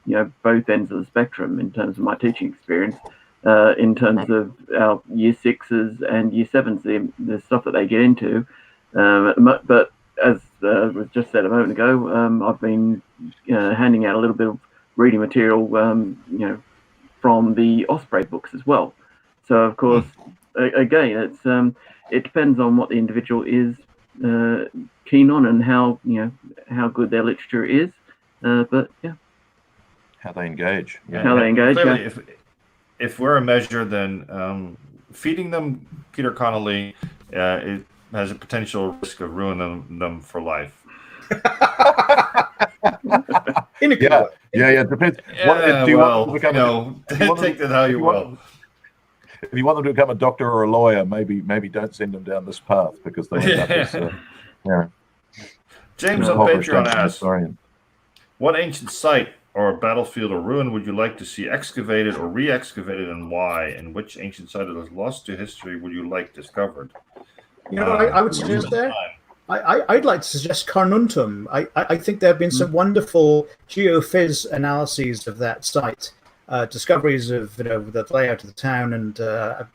both ends of the spectrum in terms of my teaching experience, in terms of our year sixes and year sevens, the stuff that they get into. But as was just said a moment ago, I've been handing out a little bit of reading material, from the Osprey books as well. So of course, again, it depends on what the individual is keen on and how good their literature is. But how they engage. How they engage. Clearly, if we're a measure, then feeding them Peter Connolly it has a potential risk of ruining them for life. It depends. Take that how you will. If you want them to become a doctor or a lawyer, maybe don't send them down this path, because they end up as James on Patreon asks, what ancient site or battlefield or ruin would you like to see excavated or re-excavated, and why? And which ancient site that is lost to history would you like discovered? I would suggest there. I'd like to suggest Carnuntum. I think there have been some wonderful geophys analyses of that site, discoveries of the layout of the town, and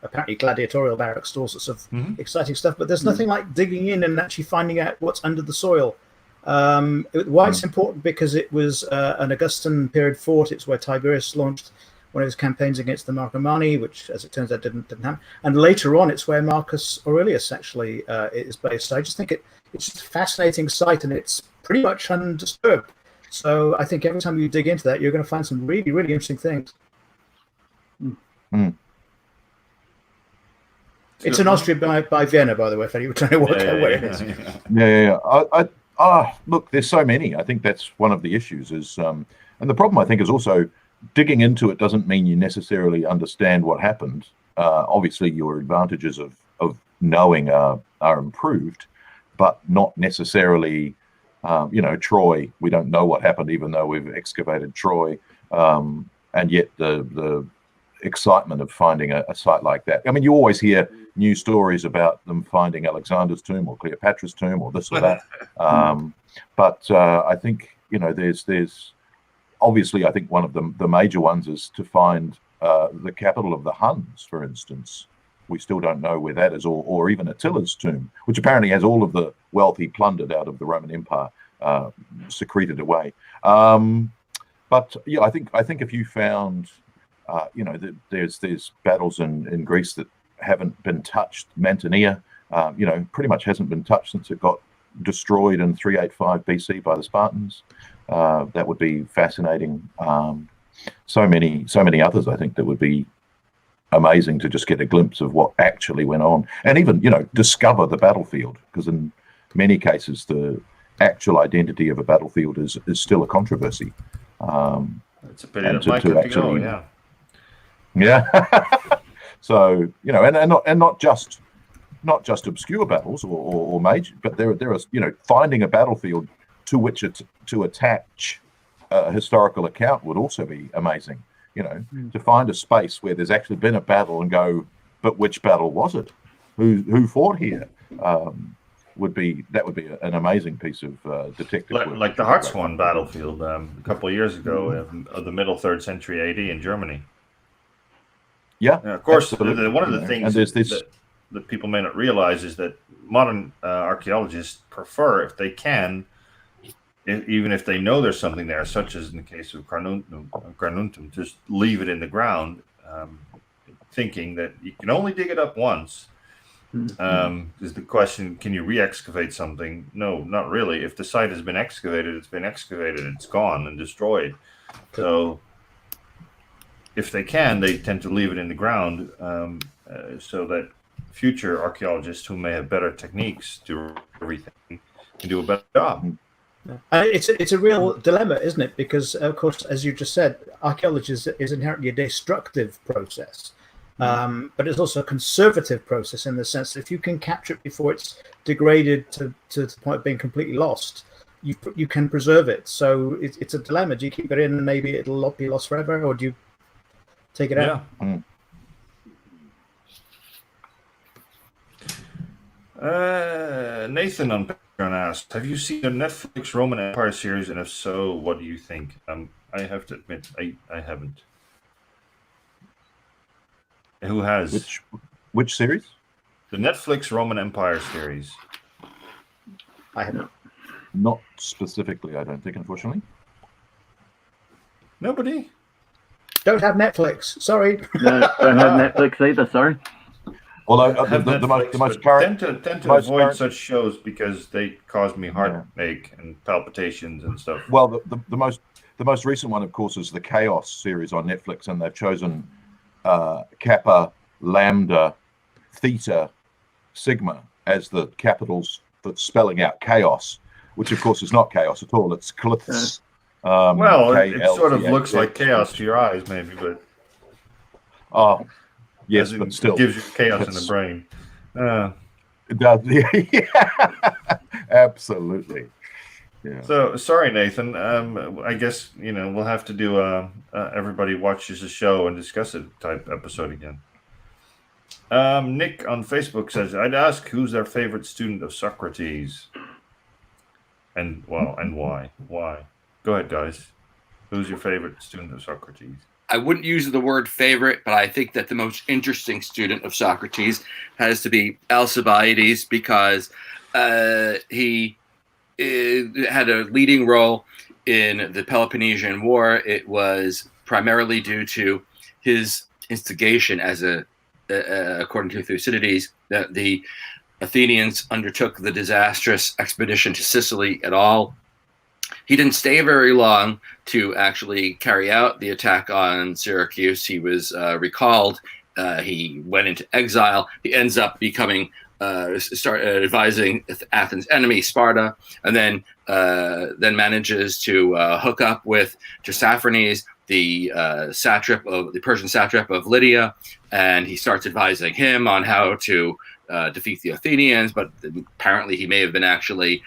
apparently gladiatorial barracks, all sorts of exciting stuff. But there's nothing like digging in and actually finding out what's under the soil. Why it's important, because it was an Augustan period fort. It's where Tiberius launched one of his campaigns against the Marcomanni, which, as it turns out, didn't happen. And later on, it's where Marcus Aurelius actually is based. So I just think it's just a fascinating site, and it's pretty much undisturbed. So I think every time you dig into that, you're going to find some really, really interesting things. It's in Austria by Vienna, by the way, if you were trying to work out where it is. Look, there's so many. I think that's one of the issues is, and the problem I think is also digging into it doesn't mean you necessarily understand what happened. Obviously, your advantages of knowing are improved, but not necessarily. Troy, we don't know what happened, even though we've excavated Troy, and yet the excitement of finding a site like that. I mean, you always hear news stories about them finding Alexander's tomb or Cleopatra's tomb or this or that. But I think, there's obviously, I think one of the major ones is to find the capital of the Huns, for instance. We still don't know where that is, or even Attila's tomb, which apparently has all of the wealth he plundered out of the Roman Empire secreted away. But yeah, I think if you found, there's battles in Greece that haven't been touched. Mantinea, pretty much hasn't been touched since it got destroyed in 385 BC by the Spartans. That would be fascinating. So many others, I think, that would be amazing to just get a glimpse of what actually went on, and even discover the battlefield, because in many cases the actual identity of a battlefield is still a controversy. It's a pity that Myke had to go, yeah. So and not just obscure battles or major, but there are finding a battlefield to which to attach a historical account would also be amazing. To find a space where there's actually been a battle and go, but which battle was it? Who fought here? Would be an amazing piece of detective work. Like the Hartswan battlefield a couple of years ago of the middle 3rd century AD in Germany. Yeah, of course. One of the and things that people may not realize is that modern archaeologists prefer, if they can, even if they know there's something there, such as in the case of Carnuntum, just leave it in the ground, thinking that you can only dig it up once. Is the question, can you re-excavate something? No, not really. If the site has been excavated, it's been excavated, it's gone and destroyed. So if they can, they tend to leave it in the ground, so that future archaeologists who may have better techniques to everything can do a better job. It's a real dilemma, isn't it? Because, of course, as you just said, archaeology is inherently a destructive process. But it's also a conservative process in the sense that if you can capture it before it's degraded to the point of being completely lost, you can preserve it. So it's a dilemma. Do you keep it in and maybe it'll not be lost forever, or do you take it out? Nathan on Patreon asked, have you seen the Netflix Roman Empire series, and if so, what do you think? I have to admit, I haven't. Who has? Which series? The Netflix Roman Empire series. I haven't. Not specifically, I don't think, unfortunately. Nobody? Don't have Netflix. Sorry. No, don't have Netflix either. Sorry. Although Netflix, the most current, tend to avoid such shows because they cause me heartache and palpitations and stuff. Well, the most recent one, of course, is the Chaos series on Netflix, and they've chosen Kappa, Lambda, Theta, Sigma as the capitals that's spelling out chaos, which of course is not chaos at all. It's Cliths. It sort of looks like chaos to your eyes, maybe, but yes, but still, it gives you chaos in the brain. It does. Yeah, absolutely. Yeah. So sorry, Nathan. I guess we'll have to do everybody watches the show and discuss it type episode again. Nick on Facebook says, I'd ask who's their favorite student of Socrates, and why? Why? Go ahead, guys. Who's your favorite student of Socrates? I wouldn't use the word favorite, but I think that the most interesting student of Socrates has to be Alcibiades, because he had a leading role in the Peloponnesian War. It was primarily due to his instigation according to Thucydides, that the Athenians undertook the disastrous expedition to Sicily at all. He didn't stay very long to actually carry out the attack on Syracuse. He was recalled. He went into exile. He ends up becoming advising Athens' enemy, Sparta, and then manages to hook up with Tissaphernes, the Persian satrap of Lydia, and he starts advising him on how to defeat the Athenians. But apparently, he may have been actually,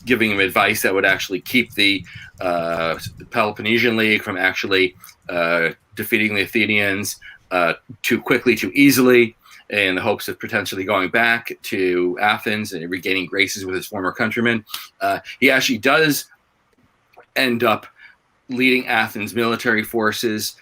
giving him advice that would actually keep the Peloponnesian League from actually defeating the Athenians too quickly, too easily, in the hopes of potentially going back to Athens and regaining graces with his former countrymen. He actually does end up leading Athens' military forces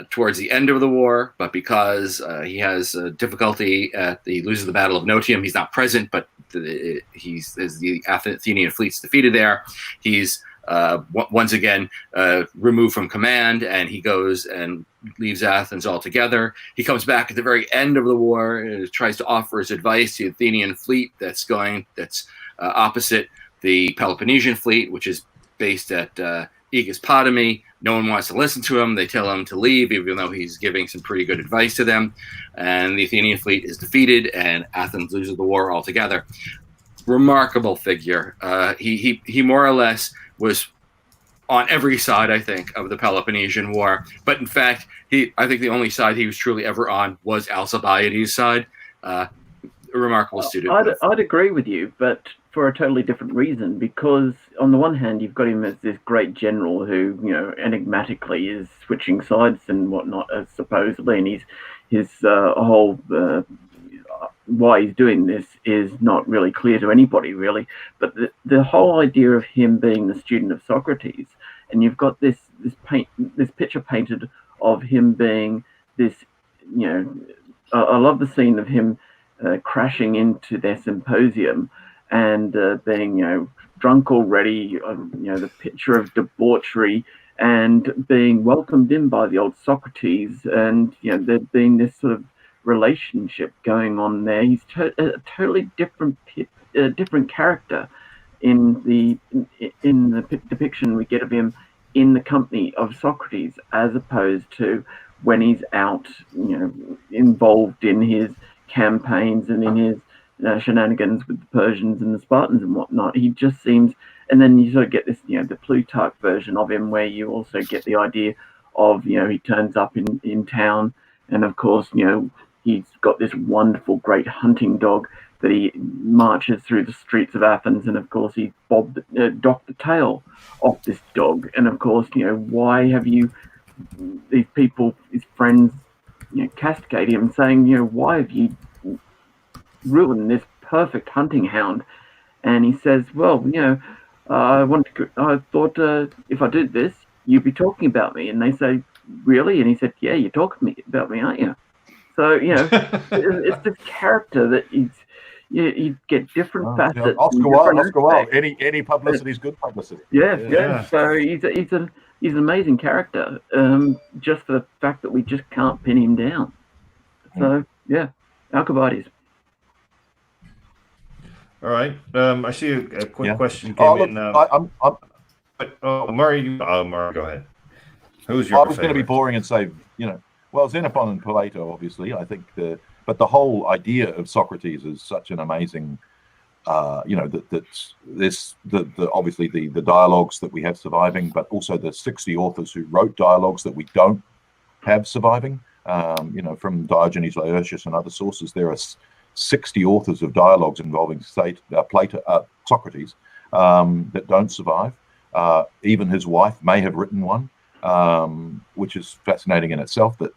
towards the end of the war, but because he has difficulty he loses the Battle of Notium, he's not present, but as the Athenian fleet's defeated there, he's once again removed from command, and he goes and leaves Athens altogether. He comes back at the very end of the war and tries to offer his advice to the Athenian fleet that's opposite the Peloponnesian fleet, which is based at Aegis Potami. No one wants to listen to him. They tell him to leave, even though he's giving some pretty good advice to them. And the Athenian fleet is defeated, and Athens loses the war altogether. Remarkable figure. He more or less was on every side, I think, of the Peloponnesian War. But in fact, I think the only side he was truly ever on was Alcibiades' side. A remarkable student. I'd agree with you, but for a totally different reason. Because on the one hand, you've got him as this great general who, enigmatically is switching sides and whatnot, supposedly, and his whole why he's doing this is not really clear to anybody, really. But the whole idea of him being the student of Socrates, and you've got this picture painted of him being this, I love the scene of him crashing into their symposium and being, drunk already, the picture of debauchery, and being welcomed in by the old Socrates, and there being this sort of relationship going on there. He's a totally different character in the depiction we get of him in the company of Socrates, as opposed to when he's out, involved in his campaigns and in his shenanigans with the Persians and the Spartans and whatnot. He just seems, and then you sort of get this, the Plutarch version of him, where you also get the idea of, he turns up in town, and of course, he's got this wonderful, great hunting dog that he marches through the streets of Athens, and of course he docked the tail off this dog. And of course, why have you, these people, his friends, castigate him, saying, why have you ruined this perfect hunting hound? And he says, well, I thought if I did this, you'd be talking about me. And they say, really? And he said, yeah, you're talking about me, aren't you? So, it's this character that you get different facets. Oscar Wilde. Any publicity is good publicity. Yeah. So he's an amazing character, just for the fact that we just can't pin him down. So, Alcibiades. All right. I see a quick question came in. Murray, Murray, go ahead. Who's your I was going to be boring and say, well, Xenophon and Plato, obviously. I think but the whole idea of Socrates is such an amazing, obviously the dialogues that we have surviving, but also the 60 authors who wrote dialogues that we don't have surviving. From Diogenes Laertius and other sources, there are 60 authors of dialogues involving Socrates that don't survive. Even his wife may have written one. Which is fascinating in itself, that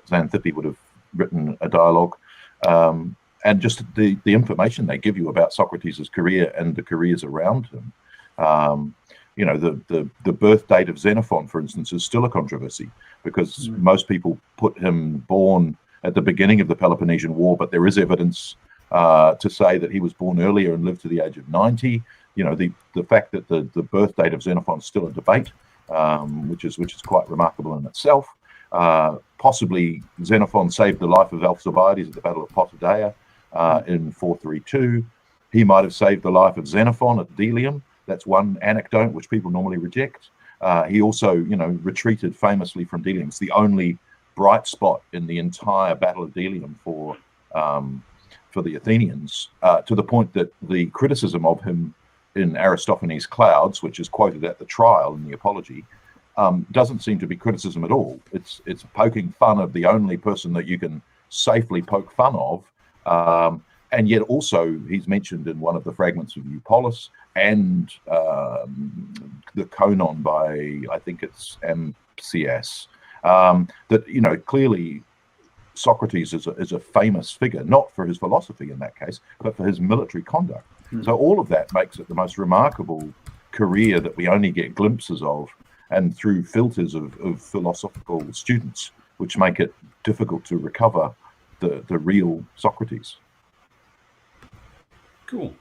Xanthippe would have written a dialogue, and just the information they give you about Socrates' career and the careers around him. The birth date of Xenophon, for instance, is still a controversy, because most people put him born at the beginning of the Peloponnesian War, but there is evidence to say that he was born earlier and lived to the age of 90. The fact that the birth date of Xenophon is still a debate. Which is quite remarkable in itself. Possibly Xenophon saved the life of Alcibiades at the Battle of Potidaea in 432. He might have saved the life of Xenophon at Delium. That's one anecdote which people normally reject. He also, retreated famously from Delium. It's the only bright spot in the entire Battle of Delium for the Athenians, to the point that the criticism of him in Aristophanes' Clouds, which is quoted at the trial in the Apology, doesn't seem to be criticism at all. It's poking fun of the only person that you can safely poke fun of, and yet also he's mentioned in one of the fragments of Eupolis and the Konon by, I think it's MCS, that clearly Socrates is a famous figure, not for his philosophy in that case, but for his military conduct. So all of that makes it the most remarkable career that we only get glimpses of, and through filters of philosophical students, which make it difficult to recover the real Socrates. Cool.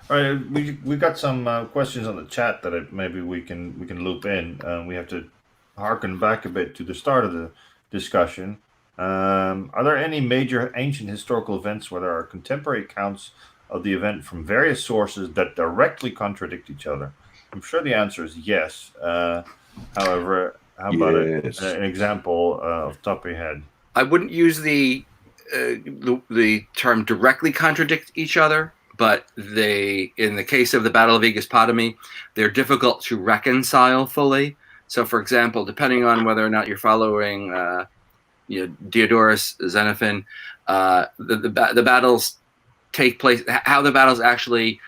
All right, we got some questions on the chat that maybe we can loop in. We have to harken back a bit to the start of the discussion. Are there any major ancient historical events where there are contemporary accounts of the event from various sources that directly contradict each other? I'm sure the answer is yes. However, how about an example off the top of your head? I wouldn't use the term directly contradict each other, but in the case of the Battle of Aegospotami, they're difficult to reconcile fully. So, for example, depending on whether or not you're following, Diodorus, Xenophon, the battles take place, how the battles actually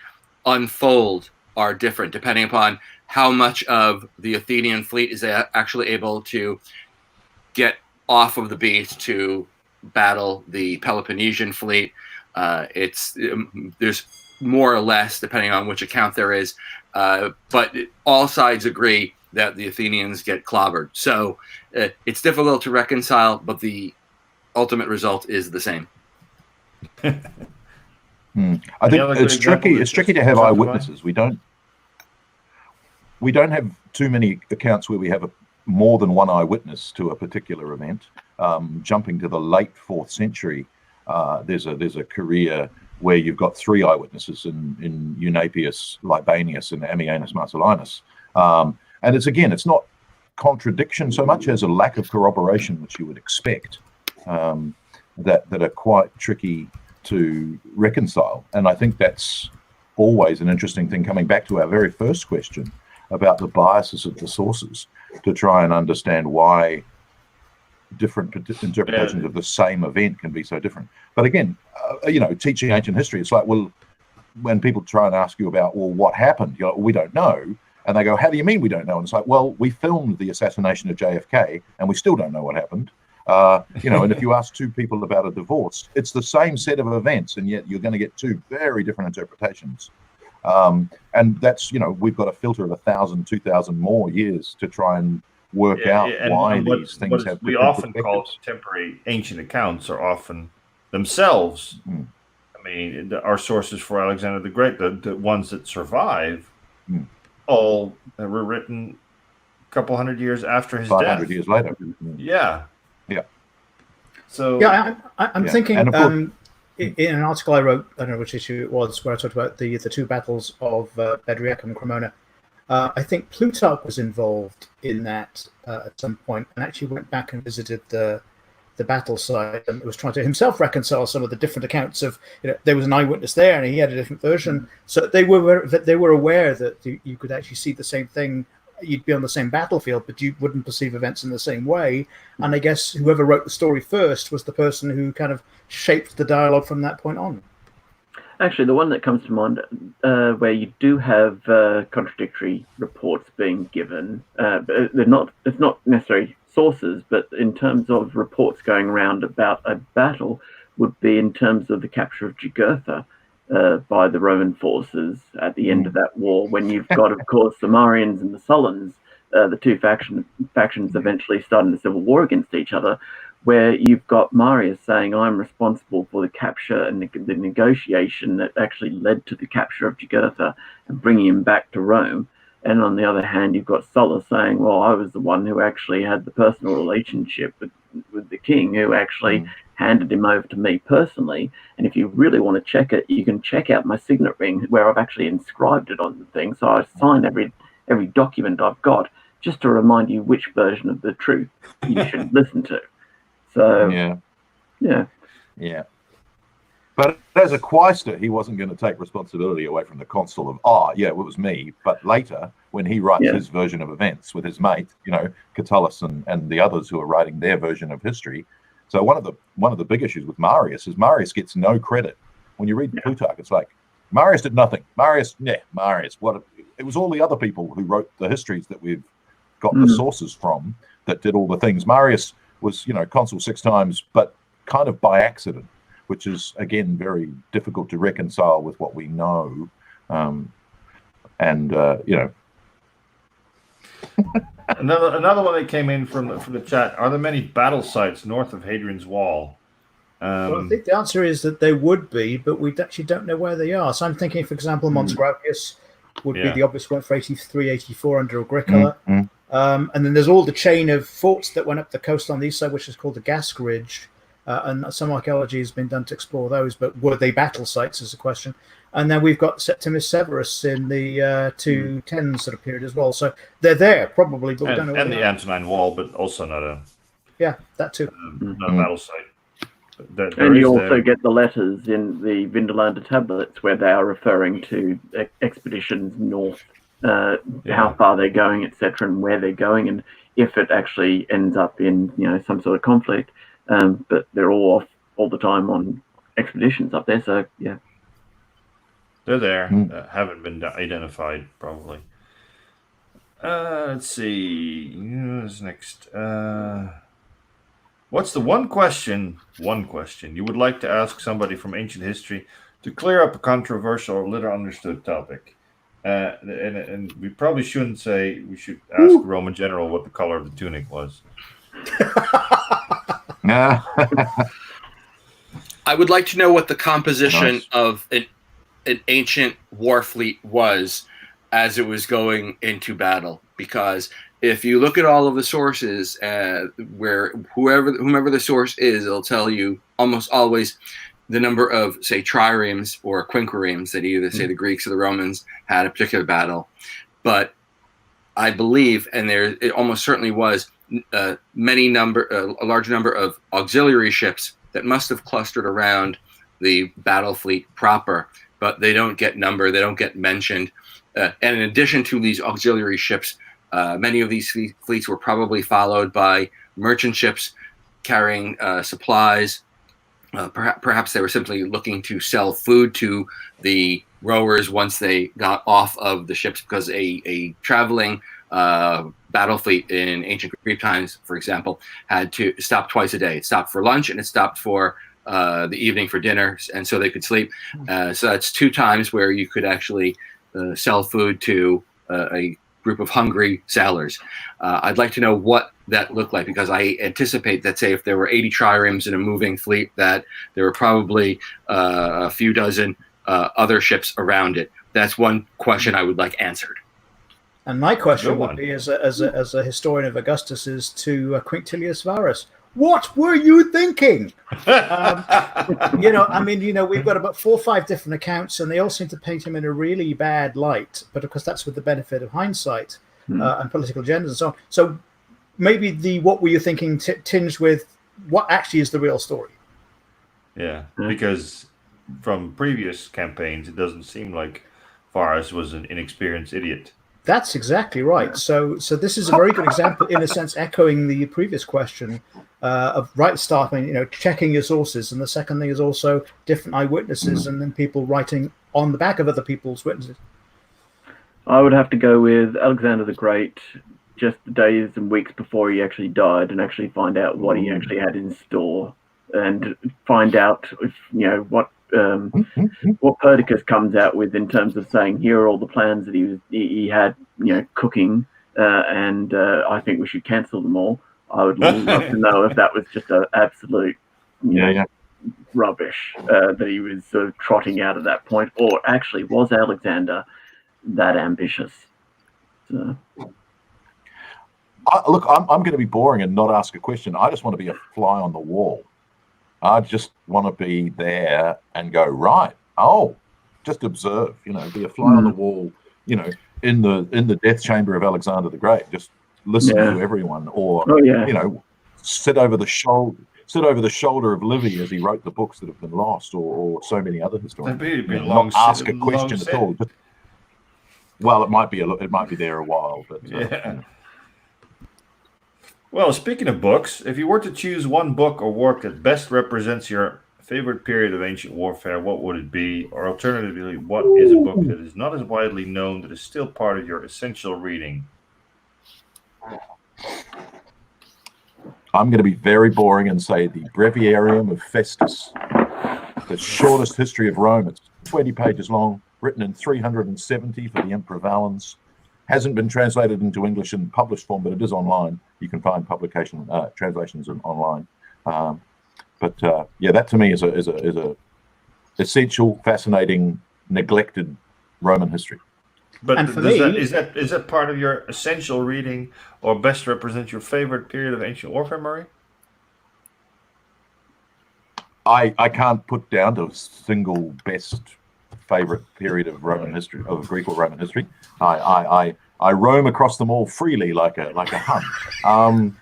unfold are different depending upon how much of the Athenian fleet is actually able to get off of the beach to battle the Peloponnesian fleet. There's more or less, depending on which account there is, but all sides agree that the Athenians get clobbered. So it's difficult to reconcile, but the ultimate result is the same. I think it's tricky. It's tricky to have eyewitnesses. We don't have too many accounts where we have more than one eyewitness to a particular event. Jumping to the late 4th century, there's a career where you've got 3 eyewitnesses in Eunapius, Libanius, and Ammianus Marcellinus. And it's not contradiction so much as a lack of corroboration, which you would expect, that are quite tricky to reconcile. And I think that's always an interesting thing, coming back to our very first question about the biases of the sources, to try and understand why different interpretations of the same event can be so different. But again, teaching ancient history, it's like, well, when people try and ask you about, well, what happened, you're like, well, we don't know. And they go, how do you mean we don't know? And it's like, well, we filmed the assassination of JFK and we still don't know what happened. And if you ask 2 people about a divorce, it's the same set of events, and yet you're going to get 2 very different interpretations. And that's, we've got a filter of 1,000, 2,000 more years to try and work out why these things have. We often call contemporary ancient accounts are often themselves. I mean, our sources for Alexander the Great, the ones that survive, all were written a couple hundred years after his death. 500 years later. Yeah. So I'm thinking in an article I wrote, I don't know which issue it was, where I talked about the 2 battles of Bedriacum and Cremona. I think Plutarch was involved in that at some point, and actually went back and visited the battle site, and was trying to himself reconcile some of the different accounts of, there was an eyewitness there and he had a different version. So they were aware that you could actually see the same thing. You'd be on the same battlefield, but you wouldn't perceive events in the same way. And I guess whoever wrote the story first was the person who kind of shaped the dialogue from that point on. Actually, the one that comes to mind, where you do have contradictory reports being given, it's not necessarily sources, but in terms of reports going around about a battle, would be in terms of the capture of Jugurtha by the Roman forces at the end of that war, when you've got, of course, the Marians and the Sulans, the 2 factions eventually starting a civil war against each other, where you've got Marius saying, I'm responsible for the capture and the negotiation that actually led to the capture of Jugurtha and bringing him back to Rome. And on the other hand, you've got Sulla saying, well, I was the one who actually had the personal relationship with the king, who actually handed him over to me personally. And if you really want to check it, you can check out my signet ring, where I've actually inscribed it on the thing. So I sign every document I've got, just to remind you which version of the truth you should listen to. So yeah. But as a quaestor, he wasn't going to take responsibility away from the consul of, it was me. But later, when he writes his version of events with his mate, Catullus and the others who are writing their version of history. So one of the big issues with Marius is Marius gets no credit. When you read Plutarch, it's like, Marius did nothing. Marius, what? It was all the other people who wrote the histories that we've got the sources from that did all the things. Marius was, consul 6 times, but kind of by accident, which is, again, very difficult to reconcile with what we know. Another one that came in from the chat. Are there many battle sites north of Hadrian's Wall? Well, I think the answer is that they would be, but we actually don't know where they are. So I'm thinking, for example, Mons Graupius would be the obvious one for 83, 84 under Agricola. And then there's all the chain of forts that went up the coast on the east side, which is called the Gasque Ridge. And some archaeology has been done to explore those, but were they battle sites is a question. And then we've got Septimus Severus in the 210 sort of period as well. So they're there probably, but we don't know where and the Antonine Wall, but also not a that too. not a battle site. And you also get the letters in the Vindolanda tablets where they are referring to expeditions north, how far they're going, etc., and where they're going, and if it actually ends up in some sort of conflict. But they're all off all the time on expeditions up there. So yeah, they're there. Haven't been identified probably. Let's see. Who's next? What's the one question you would like to ask somebody from ancient history to clear up a controversial or little understood topic? And we probably shouldn't say we should ask the Roman general what the color of the tunic was. I would like to know what the composition of an ancient war fleet was as it was going into battle, because if you look at all of the sources, where whomever the source is, it'll tell you almost always the number of, say, triremes or quinquiremes that either say the Greeks or the Romans had a particular battle. But I believe, and it almost certainly was, a large number of auxiliary ships that must have clustered around the battle fleet proper, but they don't get numbered, they don't get mentioned. And in addition to these auxiliary ships, many of these fleets were probably followed by merchant ships carrying supplies. Perhaps they were simply looking to sell food to the rowers once they got off of the ships, because a traveling battle fleet in ancient Greek times, for example, had to stop twice a day. It stopped for lunch and it stopped for the evening for dinner, and so they could sleep. So that's 2 times where you could actually sell food to a group of hungry sailors. I'd like to know what that looked like, because I anticipate that, say, if there were 80 triremes in a moving fleet, that there were probably a few dozen other ships around it. That's one question I would like answered. And my question would be, as a historian of Augustus, is to Quinctilius Varus. What were you thinking? We've got about 4 or 5 different accounts, and they all seem to paint him in a really bad light. But of course, that's with the benefit of hindsight and political agendas and so on. So maybe what were you thinking tinged with what actually is the real story? Yeah, because from previous campaigns, it doesn't seem like Varus was an inexperienced idiot. That's exactly right. So this is a very good example, in a sense, echoing the previous question of right at the start, checking your sources. And the second thing is also different eyewitnesses and then people writing on the back of other people's witnesses. I would have to go with Alexander the Great, just days and weeks before he actually died, and actually find out what he actually had in store, and find out if, what Perdiccas comes out with in terms of saying, here are all the plans that he had, cooking, and I think we should cancel them all. I would love to know if that was just an absolute rubbish that he was sort of trotting out at that point, or actually was Alexander that ambitious? So. Look, I'm going to be boring and not ask a question. I just want to be a fly on the wall. I just want to be there and go, right, just observe, be a fly on the wall, in the death chamber of Alexander the Great, just listen to everyone, or sit over the shoulder of Livy as he wrote the books that have been lost, or so many other historians. Not ask a question at all. Well, it might be there a while, but Well, speaking of books, if you were to choose one book or work that best represents your favorite period of ancient warfare, what would it be? Or alternatively, what is a book that is not as widely known that is still part of your essential reading? I'm going to be very boring and say the Breviarium of Festus, the shortest history of Rome. It's 20 pages long, written in 370 for the Emperor Valens. Hasn't been translated into English in published form, but it is online. You can find translations online. But that to me is a essential, fascinating, neglected Roman history. But And for is that part of your essential reading, or best represents your favorite period of ancient warfare, Murray? I can't put down to a single best favorite period of Roman history, of Greek or Roman history. I roam across them all freely like a Hun.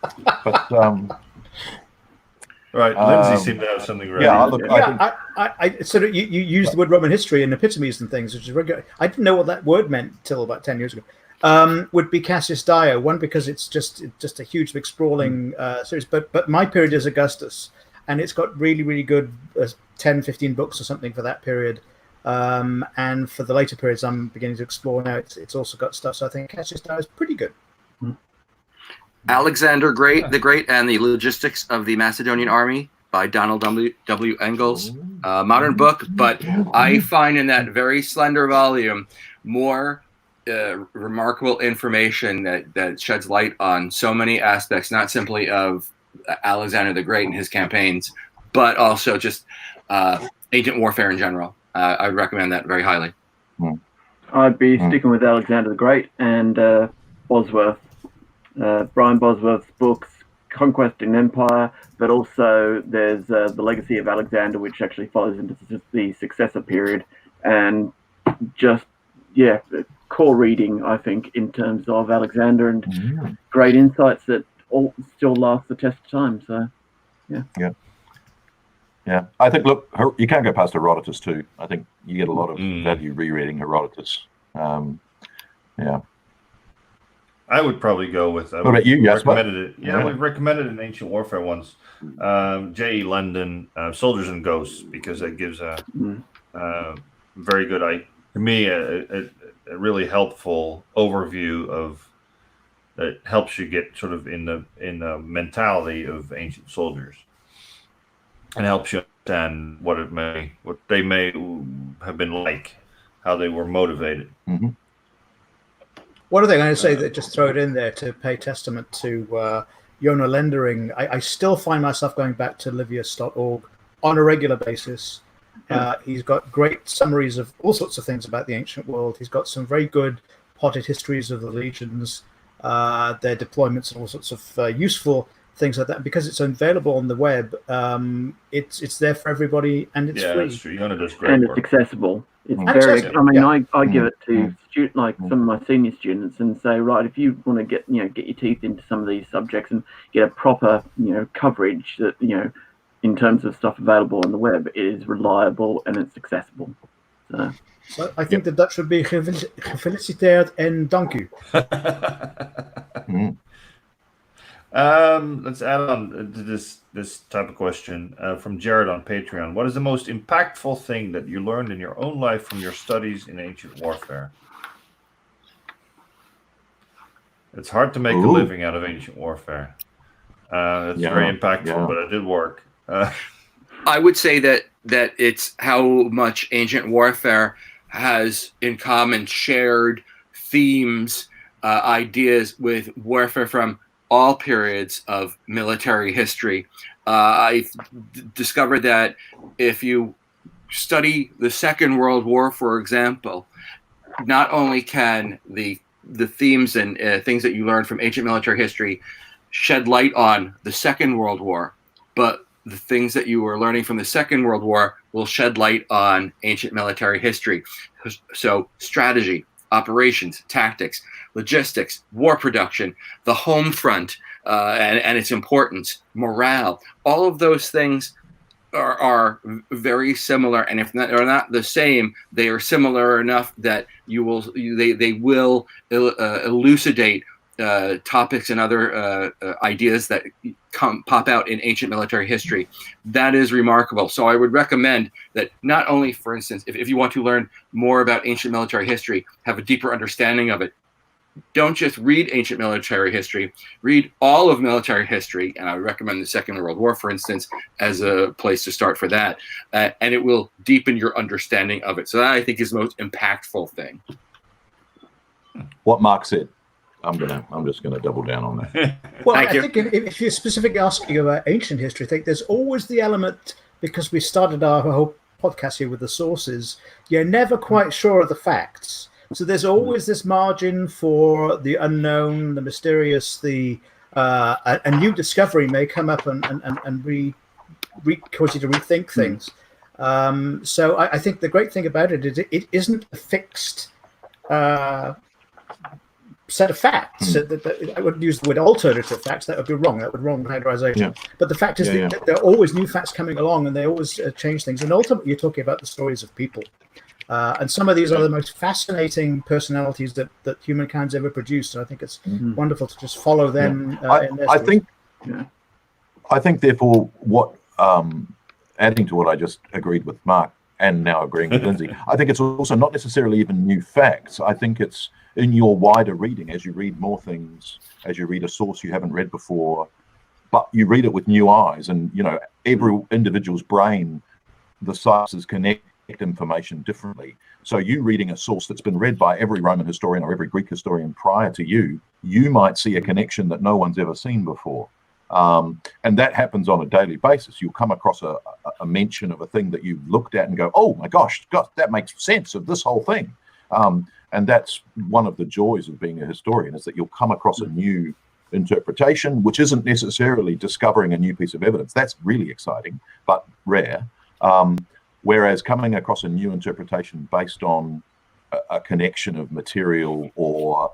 Right, Lindsay seemed to have something ready. Yeah, I sort of you used the word Roman history and epitomes and things, which is regular. I didn't know what that word meant till about 10 years ago. Would be Cassius Dio, one because it's just a huge, big, sprawling series. But my period is Augustus, and it's got really, really good 10, 15 books or something for that period. And for the later periods, I'm beginning to explore now. It's also got stuff. So I think Cassius Dio is pretty good. Alexander the Great and the Logistics of the Macedonian Army by Donald W. Engels. Modern book, but I find in that very slender volume more remarkable information that sheds light on so many aspects, not simply of Alexander the Great and his campaigns, but also just ancient warfare in general. I would recommend that very highly. I'd be sticking with Alexander the Great and Bosworth. Brian Bosworth's books, Conquest and Empire, but also there's The Legacy of Alexander, which actually follows into the successor period, and just, core reading, I think, in terms of Alexander, and great insights that all still last the test of time. So, yeah. I think, look, you can't go past Herodotus too. I think you get a lot of value rereading Herodotus. I would probably go with. What about you? Yes, recommended it. Yeah, we've recommended it in Ancient Warfare once. J.E. London, Soldiers and Ghosts, because it gives a very good, to me, a really helpful overview of. That helps you get sort of in the mentality of ancient soldiers, and helps you understand what they may have been like, how they were motivated. Mm-hmm. What are they going to say that just throw it in there to pay testament to Jona Lendering? I still find myself going back to livius.org on a regular basis. He's got great summaries of all sorts of things about the ancient world. He's got some very good potted histories of the legions, their deployments, and all sorts of useful things like that. Because it's available on the web, it's there for everybody, and it's free. Yeah, that's true. Jona does great and work. it's accessible. It's accessible. I give it to some of my senior students and say, right, if you want to get your teeth into some of these subjects and get a proper coverage that in terms of stuff available on the web, it is reliable and it's accessible. So I think the Dutch would be gefeliciteerd en dank u. Let's add on to this type of question from Jared on Patreon. What is the most impactful thing that you learned in your own life from your studies in ancient warfare? It's hard to make a living out of ancient warfare. It's very impactful, but it did work. I would say that it's how much ancient warfare has in common shared themes, ideas with warfare from all periods of military history. I've discovered that if you study the Second World War, for example, not only can the themes and things that you learn from ancient military history shed light on the Second World War, but the things that you were learning from the Second World War will shed light on ancient military history. So strategy, operations, tactics, logistics, war production, the home front, and its importance, morale, all of those things are very similar, and if they're not the same, they are similar enough that they will elucidate topics and other ideas that pop out in ancient military history. That is remarkable. So I would recommend that not only, for instance, if you want to learn more about ancient military history, have a deeper understanding of it, don't just read ancient military history, read all of military history. And I would recommend the Second World War, for instance, as a place to start for that. And it will deepen your understanding of it. So that, I think, is the most impactful thing. What Mark said. I'm just gonna double down on that. Well, Thank I you. think if you're specifically asking about ancient history, I think there's always the element, because we started our whole podcast here with the sources, you're never quite sure of the facts. So there's always this margin for the unknown, the mysterious, a new discovery may come up and cause you to rethink things. So I think the great thing about it is it isn't a fixed set of facts. I wouldn't use the word alternative facts. That would be wrong. That would be wrong categorization. Yeah. But the fact is that there are always new facts coming along, and they always change things. And ultimately, you're talking about the stories of people. And some of these are the most fascinating personalities that humankind's ever produced. So I think it's wonderful to just follow them. In their stories. I think, therefore, what adding to what I just agreed with Mark and now agreeing with Lindsay, I think it's also not necessarily even new facts. I think it's in your wider reading, as you read more things, as you read a source you haven't read before, but you read it with new eyes, and every individual's brain, the synapses connect information differently. So you reading a source that's been read by every Roman historian or every Greek historian prior to you might see a connection that no one's ever seen before. And that happens on a daily basis. You'll come across a mention of a thing that you've looked at and go, oh my gosh, that makes sense of this whole thing. And that's one of the joys of being a historian, is that you'll come across a new interpretation, which isn't necessarily discovering a new piece of evidence. That's really exciting, but rare. Whereas coming across a new interpretation based on a connection of material or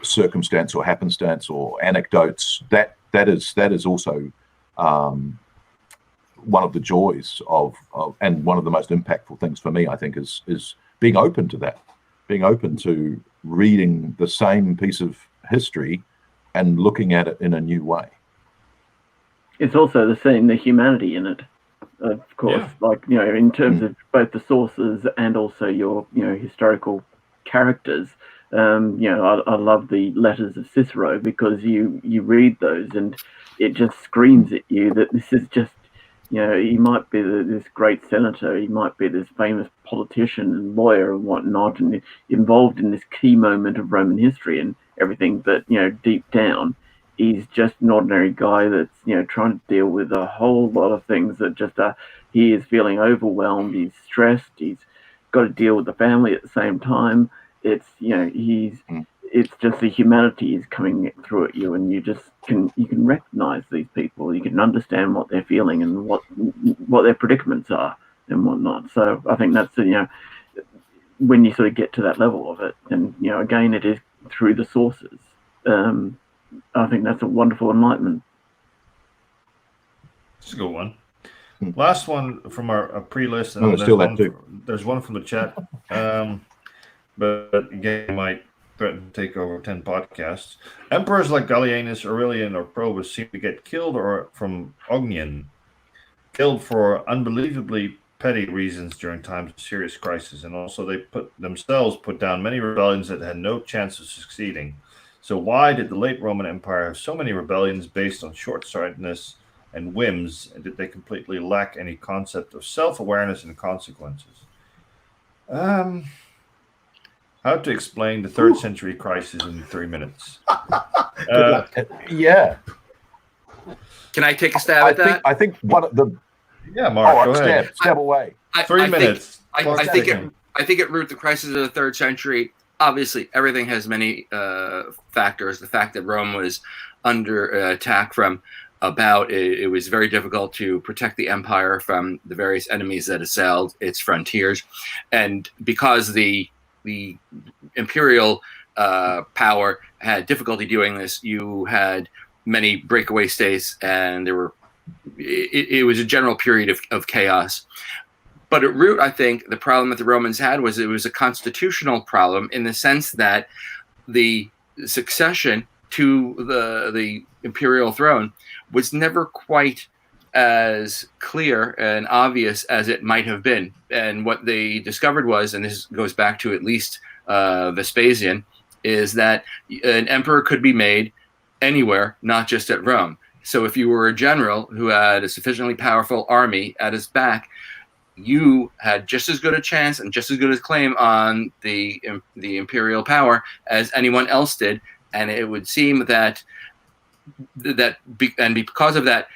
circumstance or happenstance or anecdotes, that is also one of the joys of and one of the most impactful things for me, I think, is being open to that, being open to reading the same piece of history and looking at it in a new way. It's also seeing the humanity in it, of course, in terms of both the sources and also your, historical characters. I love the letters of Cicero, because you read those and it just screams at you that this is just, he might be this great senator, he might be this famous politician and lawyer and whatnot, and involved in this key moment of Roman history and everything, but, deep down, he's just an ordinary guy that's, trying to deal with a whole lot of things that just he is feeling overwhelmed, he's stressed, he's got to deal with the family at the same time. It's, it's just the humanity is coming through at you, and you can recognize these people, you can understand what they're feeling and what their predicaments are and whatnot. So I think that's, when you sort of get to that level of it, and, again, it is through the sources. I think that's a wonderful enlightenment. It's a good one. Last one from our pre-list, and there's one from the chat. But again, it might threaten to take over 10 podcasts. Emperors like Gallienus, Aurelian, or Probus seem to get killed or from Ognian, killed for unbelievably petty reasons during times of serious crisis, and also they put down many rebellions that had no chance of succeeding. So why did the late Roman Empire have so many rebellions based on short-sightedness and whims, and did they completely lack any concept of self-awareness and consequences? How to explain the 3rd century crisis in 3 minutes? Yeah. Can I take a stab at that? I think one of the Mark, go ahead. Stab away. 3 minutes. I think at root, the crisis of the 3rd century. Obviously, everything has many factors. The fact that Rome was under attack from about, it was very difficult to protect the empire from the various enemies that assailed its frontiers, and because the imperial power had difficulty doing this, you had many breakaway states, and it was a general period of chaos. But at root, I think the problem that the Romans had was it was a constitutional problem, in the sense that the succession to the imperial throne was never quite as clear and obvious as it might have been. And what they discovered was, and this goes back to at least Vespasian, is that an emperor could be made anywhere, not just at Rome. So if you were a general who had a sufficiently powerful army at his back, you had just as good a chance and just as good a claim on the imperial power as anyone else did, and it would seem that because of that,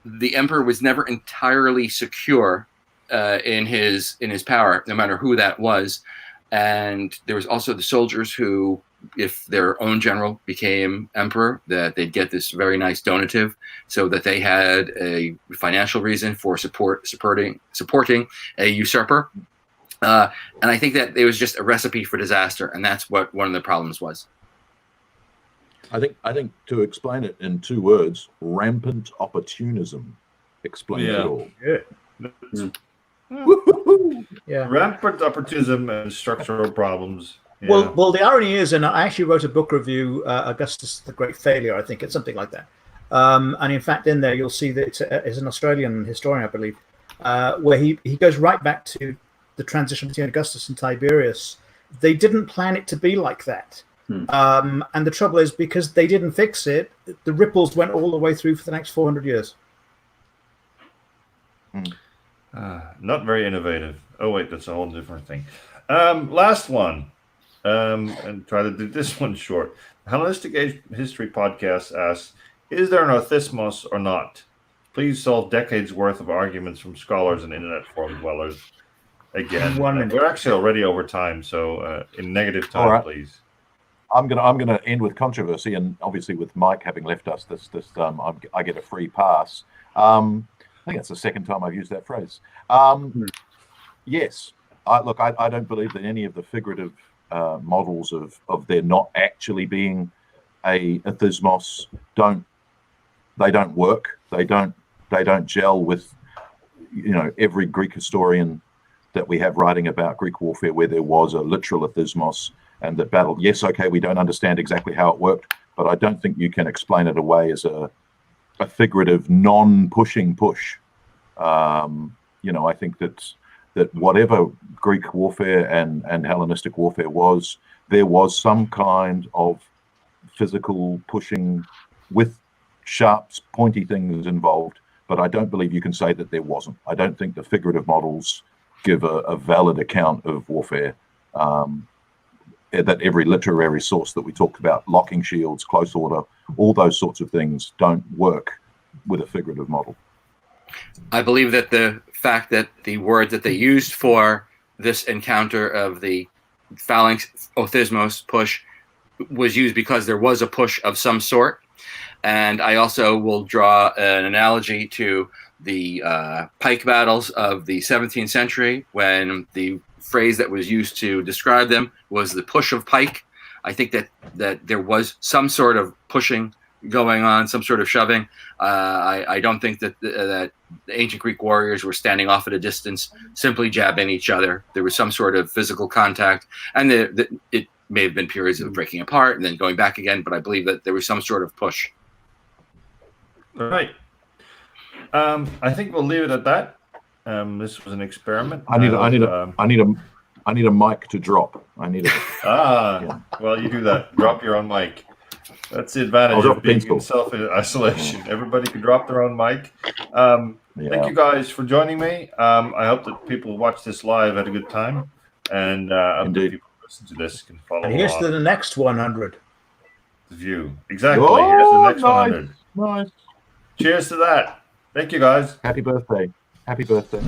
the emperor was never entirely secure in his power, no matter who that was. And there was also the soldiers who, if their own general became emperor, that they'd get this very nice donative, so that they had a financial reason for supporting a usurper. And I think that it was just a recipe for disaster, and that's what one of the problems was. I think to explain it in 2 words, rampant opportunism explains it all. Yeah. Rampant opportunism and structural problems. Yeah. Well, the irony is, and I actually wrote a book review, Augustus the Great Failure, I think it's something like that. And in fact, in there, you'll see that it's an Australian historian, I believe, where he goes right back to the transition between Augustus and Tiberius. They didn't plan it to be like that. And the trouble is, because they didn't fix it, the ripples went all the way through for the next 400 years. Not very innovative. Oh, wait, that's a whole different thing. Last one. And try to do this one short. The Hellenistic Age History Podcast asks, is there an orthismos or not? Please solve decades worth of arguments from scholars and internet forum dwellers. Again, we're actually already over time, so in negative time, right. Please. I'm gonna end with controversy, and obviously with Myke having left us, I get a free pass. I think that's the second time I've used that phrase. Yes, I don't believe that any of the figurative models of there not actually being a thismos don't work. They don't gel with every Greek historian that we have writing about Greek warfare where there was a literal thismos and that battle. Yes, okay, we don't understand exactly how it worked, but I don't think you can explain it away as a figurative non-pushing push. I think that whatever Greek warfare and Hellenistic warfare was, there was some kind of physical pushing with sharp, pointy things involved, but I don't believe you can say that there wasn't. I don't think the figurative models give a valid account of warfare. That every literary source that we talked about, locking shields, close order, all those sorts of things don't work with a figurative model. I believe that the fact that the word that they used for this encounter of the phalanx othismos push was used because there was a push of some sort. And I also will draw an analogy to the pike battles of the 17th century, when the phrase that was used to describe them was the push of pike. I think that there was some sort of pushing going on, some sort of shoving. I don't think that the ancient Greek warriors were standing off at a distance, simply jabbing each other. There was some sort of physical contact, and it may have been periods of breaking apart and then going back again, but I believe that there was some sort of push. All right. I think we'll leave it at that. This was an experiment. I need a mic to drop. Well, you do that. Drop your own mic. That's the advantage of being in self-isolation. Everybody can drop their own mic. Thank you guys for joining me. I hope that people who watch this live had a good time, and people who listen to this can follow. And here's to the next 100. View exactly. Here's the next 100. Nice. Cheers to that. Thank you, guys. Happy birthday. Happy birthday.